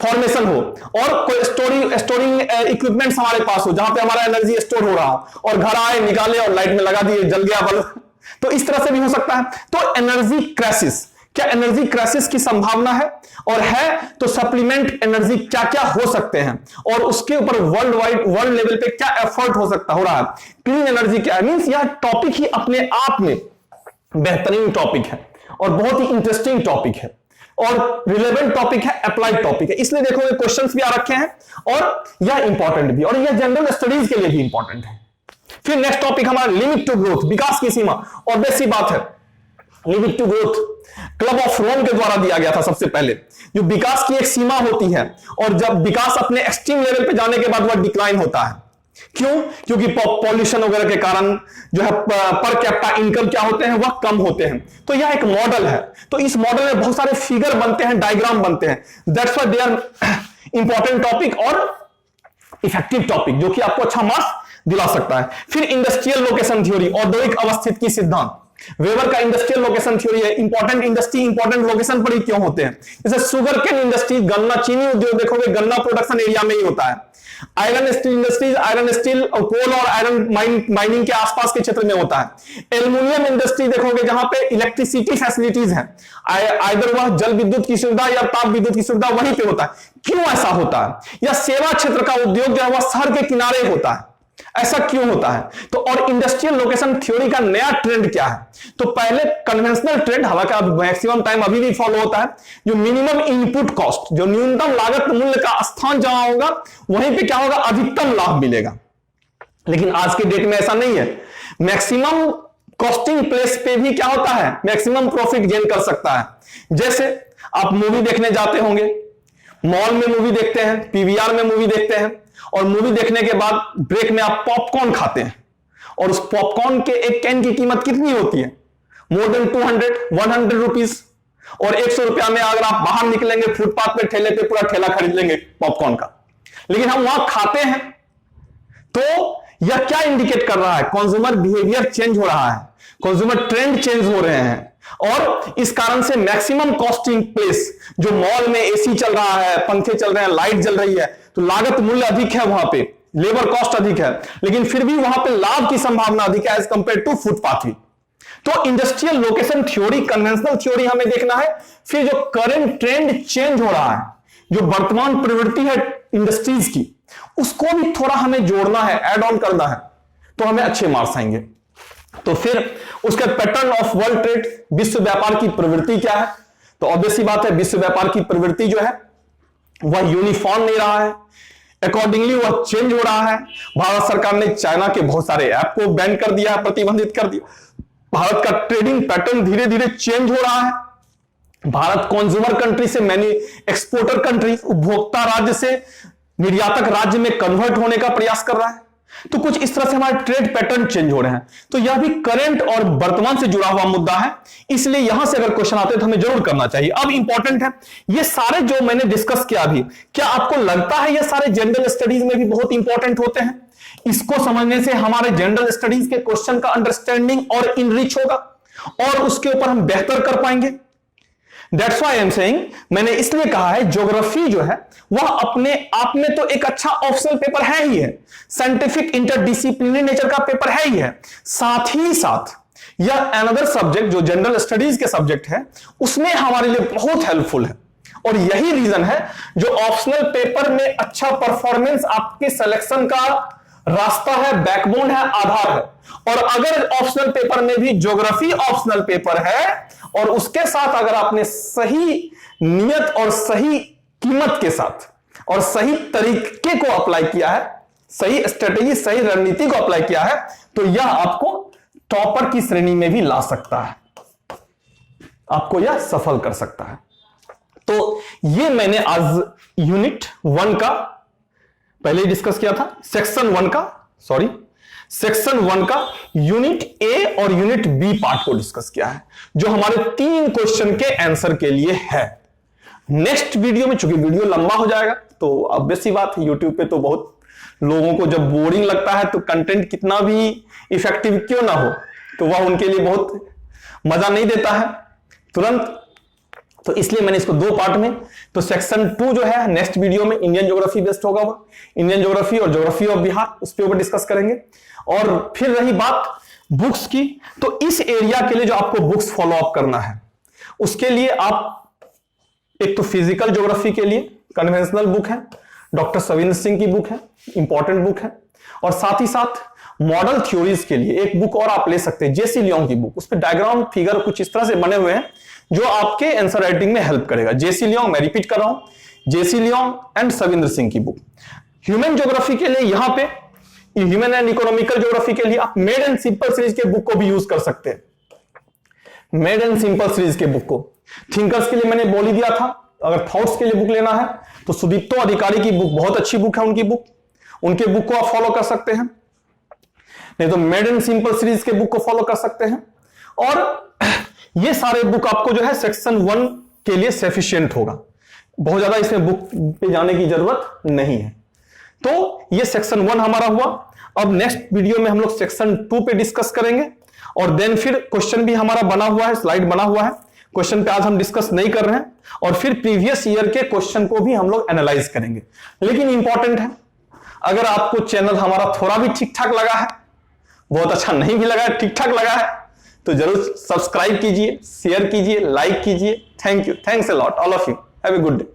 S1: फॉर्मेशन हो, और कोई स्टोरिंग इक्विपमेंट्स हमारे पास हो जहां पे हमारा एनर्जी स्टोर हो रहा हो, और घर आए, निकाले और लाइट में लगा दिए, जल गया बल्ब। तो इस तरह से भी हो सकता है। तो एनर्जी क्राइसिस, क्या एनर्जी क्राइसिस की संभावना है? और है तो सप्लीमेंट एनर्जी क्या क्या हो सकते हैं, और उसके ऊपर वर्ल्ड लेवल पे क्या एफर्ट हो रहा है? क्लीन एनर्जी क्या है? मींस यह टॉपिक ही अपने आप में बेहतरीन टॉपिक है और बहुत ही इंटरेस्टिंग टॉपिक है और रिलेवेंट टॉपिक है, अप्लाइड टॉपिक है। इसलिए देखो ये क्वेश्चंस भी आ रखे हैं और यह इंपॉर्टेंट भी, और यह जनरल स्टडीज के लिए भी इंपॉर्टेंट है। फिर नेक्स्ट टॉपिक हमारा लिमिट टू ग्रोथ, विकास की सीमा। ऑब्वियस सी बात है, limit to growth club of Rome के द्वारा दिया गया था सबसे पहले। जो विकास की एक सीमा होती है, और जब विकास अपने एक्सट्रीम लेवल पे जाने के बाद वह डिक्लाइन होता है। क्यों? क्योंकि पॉल्यूशन वगैरह के कारण जो है पर कैपिटा इनकम क्या होते हैं, वह कम होते हैं। तो यह एक मॉडल है, तो इस मॉडल में बहुत सारे फिगर बनते हैं, डायग्राम बनते हैं। That's why they are important topic और इफेक्टिव टॉपिक, जो कि आपको अच्छा मार्क्स दिला सकता है। फिर इंडस्ट्रियल लोकेशन थ्योरी, औद्योगिक अवस्थिति सिद्धांत। वेबर का इंडस्ट्रियल लोकेशन थ्योरी है। इंपॉर्टेंट इंडस्ट्री इंपॉर्टेंट लोकेशन पर ही क्यों होते हैं? जैसे शुगर केन इंडस्ट्री, गन्ना चीनी उद्योग देखोगे गन्ना प्रोडक्शन एरिया में ही होता है। Iron steel industries, iron steel और कोल और आयरन माइनिंग के आसपास के क्षेत्र में होता है। एल्युमिनियम इंडस्ट्री देखोगे जहां पे इलेक्ट्रिसिटी फैसिलिटीज है, आइदर वह जल विद्युत की सुविधा या ताप विद्युत की सुविधा वहीं पे होता है। क्यों ऐसा होता है? या सेवा क्षेत्र का उद्योग जो है वह शहर के किनारे होता है, ऐसा क्यों होता है? तो और इंडस्ट्रियल लोकेशन थ्योरी का नया ट्रेंड क्या है? तो पहले कन्वेंशनल ट्रेंड, हालांकि अब मैक्सिमम टाइम अभी भी फॉलो होता है, जो मिनिमम इनपुट कॉस्ट, जो न्यूनतम लागत मूल्य का स्थान जहां होगा वहीं पे क्या होगा, अधिकतम लाभ मिलेगा। लेकिन आज के डेट में ऐसा नहीं है। मैक्सिमम कॉस्टिंग प्लेस पे भी क्या होता है, मैक्सिमम प्रॉफिट गेन कर सकता है। जैसे आप मूवी देखने जाते होंगे, मॉल में मूवी देखते हैं, पीवीआर में मूवी देखते हैं, और मूवी देखने के बाद ब्रेक में आप पॉपकॉर्न खाते हैं, और उस पॉपकॉर्न के एक कैन की कीमत कितनी होती है? More than 100 rupees. और 100 रुपया में अगर आप बाहर निकलेंगे फुटपाथ पे, ठेले पे पूरा ठेला खरीद लेंगे पॉपकॉर्न का। लेकिन हम वहां खाते हैं, तो यह क्या इंडिकेट कर रहा है? कंज्यूमर बिहेवियर चेंज हो रहा है, कंज्यूमर ट्रेंड चेंज हो रहे हैं, और इस कारण से मैक्सिमम कॉस्टिंग प्लेस, जो मॉल में एसी चल रहा है, पंखे चल रहे हैं, लाइट जल रही है, तो लागत मूल्य अधिक है, वहां पे लेबर कॉस्ट अधिक है, लेकिन फिर भी वहां पे लाभ की संभावना अधिक है एज कंपेयर टू फुटपाथ भी। तो industrial location theory, conventional theory हमें देखना है। फिर जो करंट ट्रेंड चेंज हो रहा है, जो वर्तमान प्रवृत्ति है इंडस्ट्रीज की, उसको भी थोड़ा हमें जोड़ना है, ऐड ऑन करना है, तो हमें अच्छे मार्क्स आएंगे। तो फिर उसका पैटर्न ऑफ वर्ल्ड ट्रेड, विश्व व्यापार की प्रवृत्ति क्या है? तो ऑब्वियस सी बात है, विश्व व्यापार की प्रवृत्ति जो है वह यूनिफॉर्म नहीं रहा है, अकॉर्डिंगली वह चेंज हो रहा है। भारत सरकार ने चाइना के बहुत सारे ऐप को बैन कर दिया, प्रतिबंधित कर दिया। भारत का ट्रेडिंग पैटर्न धीरे धीरे चेंज हो रहा है। भारत कंज्यूमर कंट्री से मैनी एक्सपोर्टर कंट्री, उपभोक्ता राज्य से निर्यातक राज्य में कन्वर्ट होने का प्रयास कर रहा है। तो कुछ इस तरह से हमारे ट्रेड पैटर्न चेंज हो रहे हैं। तो यह भी करंट और वर्तमान से जुड़ा हुआ मुद्दा है, इसलिए यहां से अगर क्वेश्चन आते हैं तो हमें जरूर करना चाहिए। अब इंपॉर्टेंट है, ये सारे जो मैंने डिस्कस किया अभी, क्या आपको लगता है ये सारे जनरल स्टडीज में भी बहुत इंपॉर्टेंट होते हैं? इसको समझने से हमारे जनरल स्टडीज के क्वेश्चन का अंडरस्टैंडिंग और इनरिच होगा, और उसके ऊपर हम बेहतर कर पाएंगे। That's why I'm saying, मैंने इसलिए कहा है ज्योग्राफी जो है वह अपने आप में तो एक अच्छा ऑप्शनल पेपर है ही है, साइंटिफिक इंटरडिसिप्लिनरी नेचर का पेपर है ही है, साथ ही साथ यह अनदर सब्जेक्ट जो जनरल स्टडीज के सब्जेक्ट है उसमें हमारे लिए बहुत हेल्पफुल है। और यही रीजन है जो ऑप्शनल पेपर में अच्छा परफॉर्मेंस आपके सिलेक्शन का रास्ता है, बैकबोन है, आधार है। और अगर ऑप्शनल पेपर में भी ज्योग्राफी ऑप्शनल पेपर है, और उसके साथ अगर आपने सही नियत और सही कीमत के साथ और सही तरीके को अप्लाई किया है, सही स्ट्रेटेजी, सही रणनीति को अप्लाई किया है, तो यह आपको टॉपर की श्रेणी में भी ला सकता है, आपको यह सफल कर सकता है। तो ये मैंने आज यूनिट 1 का पहले ही डिस्कस किया था, सेक्शन 1 का यूनिट ए और यूनिट बी पार्ट को डिस्कस किया है, जो हमारे 3 क्वेश्चन के आंसर के लिए है। नेक्स्ट वीडियो में, चूंकि वीडियो लंबा हो जाएगा, तो ऑब्वियस सी बात है यूट्यूब पे तो बहुत लोगों को जब बोरिंग लगता है तो कंटेंट कितना भी इफेक्टिव क्यों ना हो, तो वह उनके लिए बहुत मजा नहीं देता है तुरंत। तो इसलिए मैंने इसको 2 पार्ट में, तो सेक्शन 2 जो है नेक्स्ट वीडियो में इंडियन ज्योग्राफी बेस्ड होगा, वो इंडियन ज्योग्राफी और ज्योग्राफी ऑफ बिहार उस पर ऊपर डिस्कस करेंगे। और फिर रही बात बुक्स की, तो इस एरिया के लिए जो आपको बुक्स फॉलो अप करना है, उसके लिए आप एक तो फिजिकल ज्योग्राफी के लिए कन्वेंशनल बुक है, डॉक्टर सविंद्र सिंह की बुक है, इंपॉर्टेंट बुक है। और साथ ही साथ मॉडल थ्योरीज के लिए एक बुक और आप ले सकते हैं, जेसी लियोंग की बुक, उस पर डायग्राम फिगर कुछ इस तरह से बने हुए हैं जो आपके आंसर राइटिंग में हेल्प करेगा। जेसी लियोंग, मैं रिपीट कर रहा हूं, जेसी लियोंग एंड सविंद्र सिंह की बुक। ह्यूमन ज्योग्राफी के लिए यहां पे, ह्यूमन एंड इकोनॉमिकल ज्योग्राफी के लिए आप मेड एंड सिंपल सीरीज के बुक को भी यूज कर सकते हैं, मेड एंड सिंपल सीरीज के बुक को। थिंकर्स के लिए मैंने बोल ही दिया था, अगर थॉट्स के लिए बुक लेना है तो सुदीप्तो अधिकारी की बुक बहुत अच्छी बुक है, उनकी बुक। उनके बुक को आप फॉलो कर सकते हैं, नहीं तो मेड इन सिंपल सीरीज के बुक को फॉलो कर सकते हैं। और ये सारे बुक आपको जो है सेक्शन 1 के लिए सफिशिएंट होगा, बहुत ज्यादा इसमें बुक पे जाने की जरूरत नहीं है। तो ये सेक्शन 1 हमारा हुआ। अब नेक्स्ट वीडियो में हम लोग सेक्शन 2 पे डिस्कस करेंगे, और देन फिर क्वेश्चन भी हमारा बना हुआ है, स्लाइड बना हुआ है, क्वेश्चन पे आज हम डिस्कस नहीं कर रहे हैं, और फिर प्रीवियस ईयर के क्वेश्चन को भी हम लोग एनालाइज करेंगे। लेकिन इंपॉर्टेंट है, अगर आपको चैनल हमारा थोड़ा भी ठीक ठाक लगा है, बहुत अच्छा नहीं भी लगा है, ठीक ठाक लगा है, तो जरूर सब्सक्राइब कीजिए, शेयर कीजिए, लाइक कीजिए। Thank you, thanks a lot all of you, have a good day.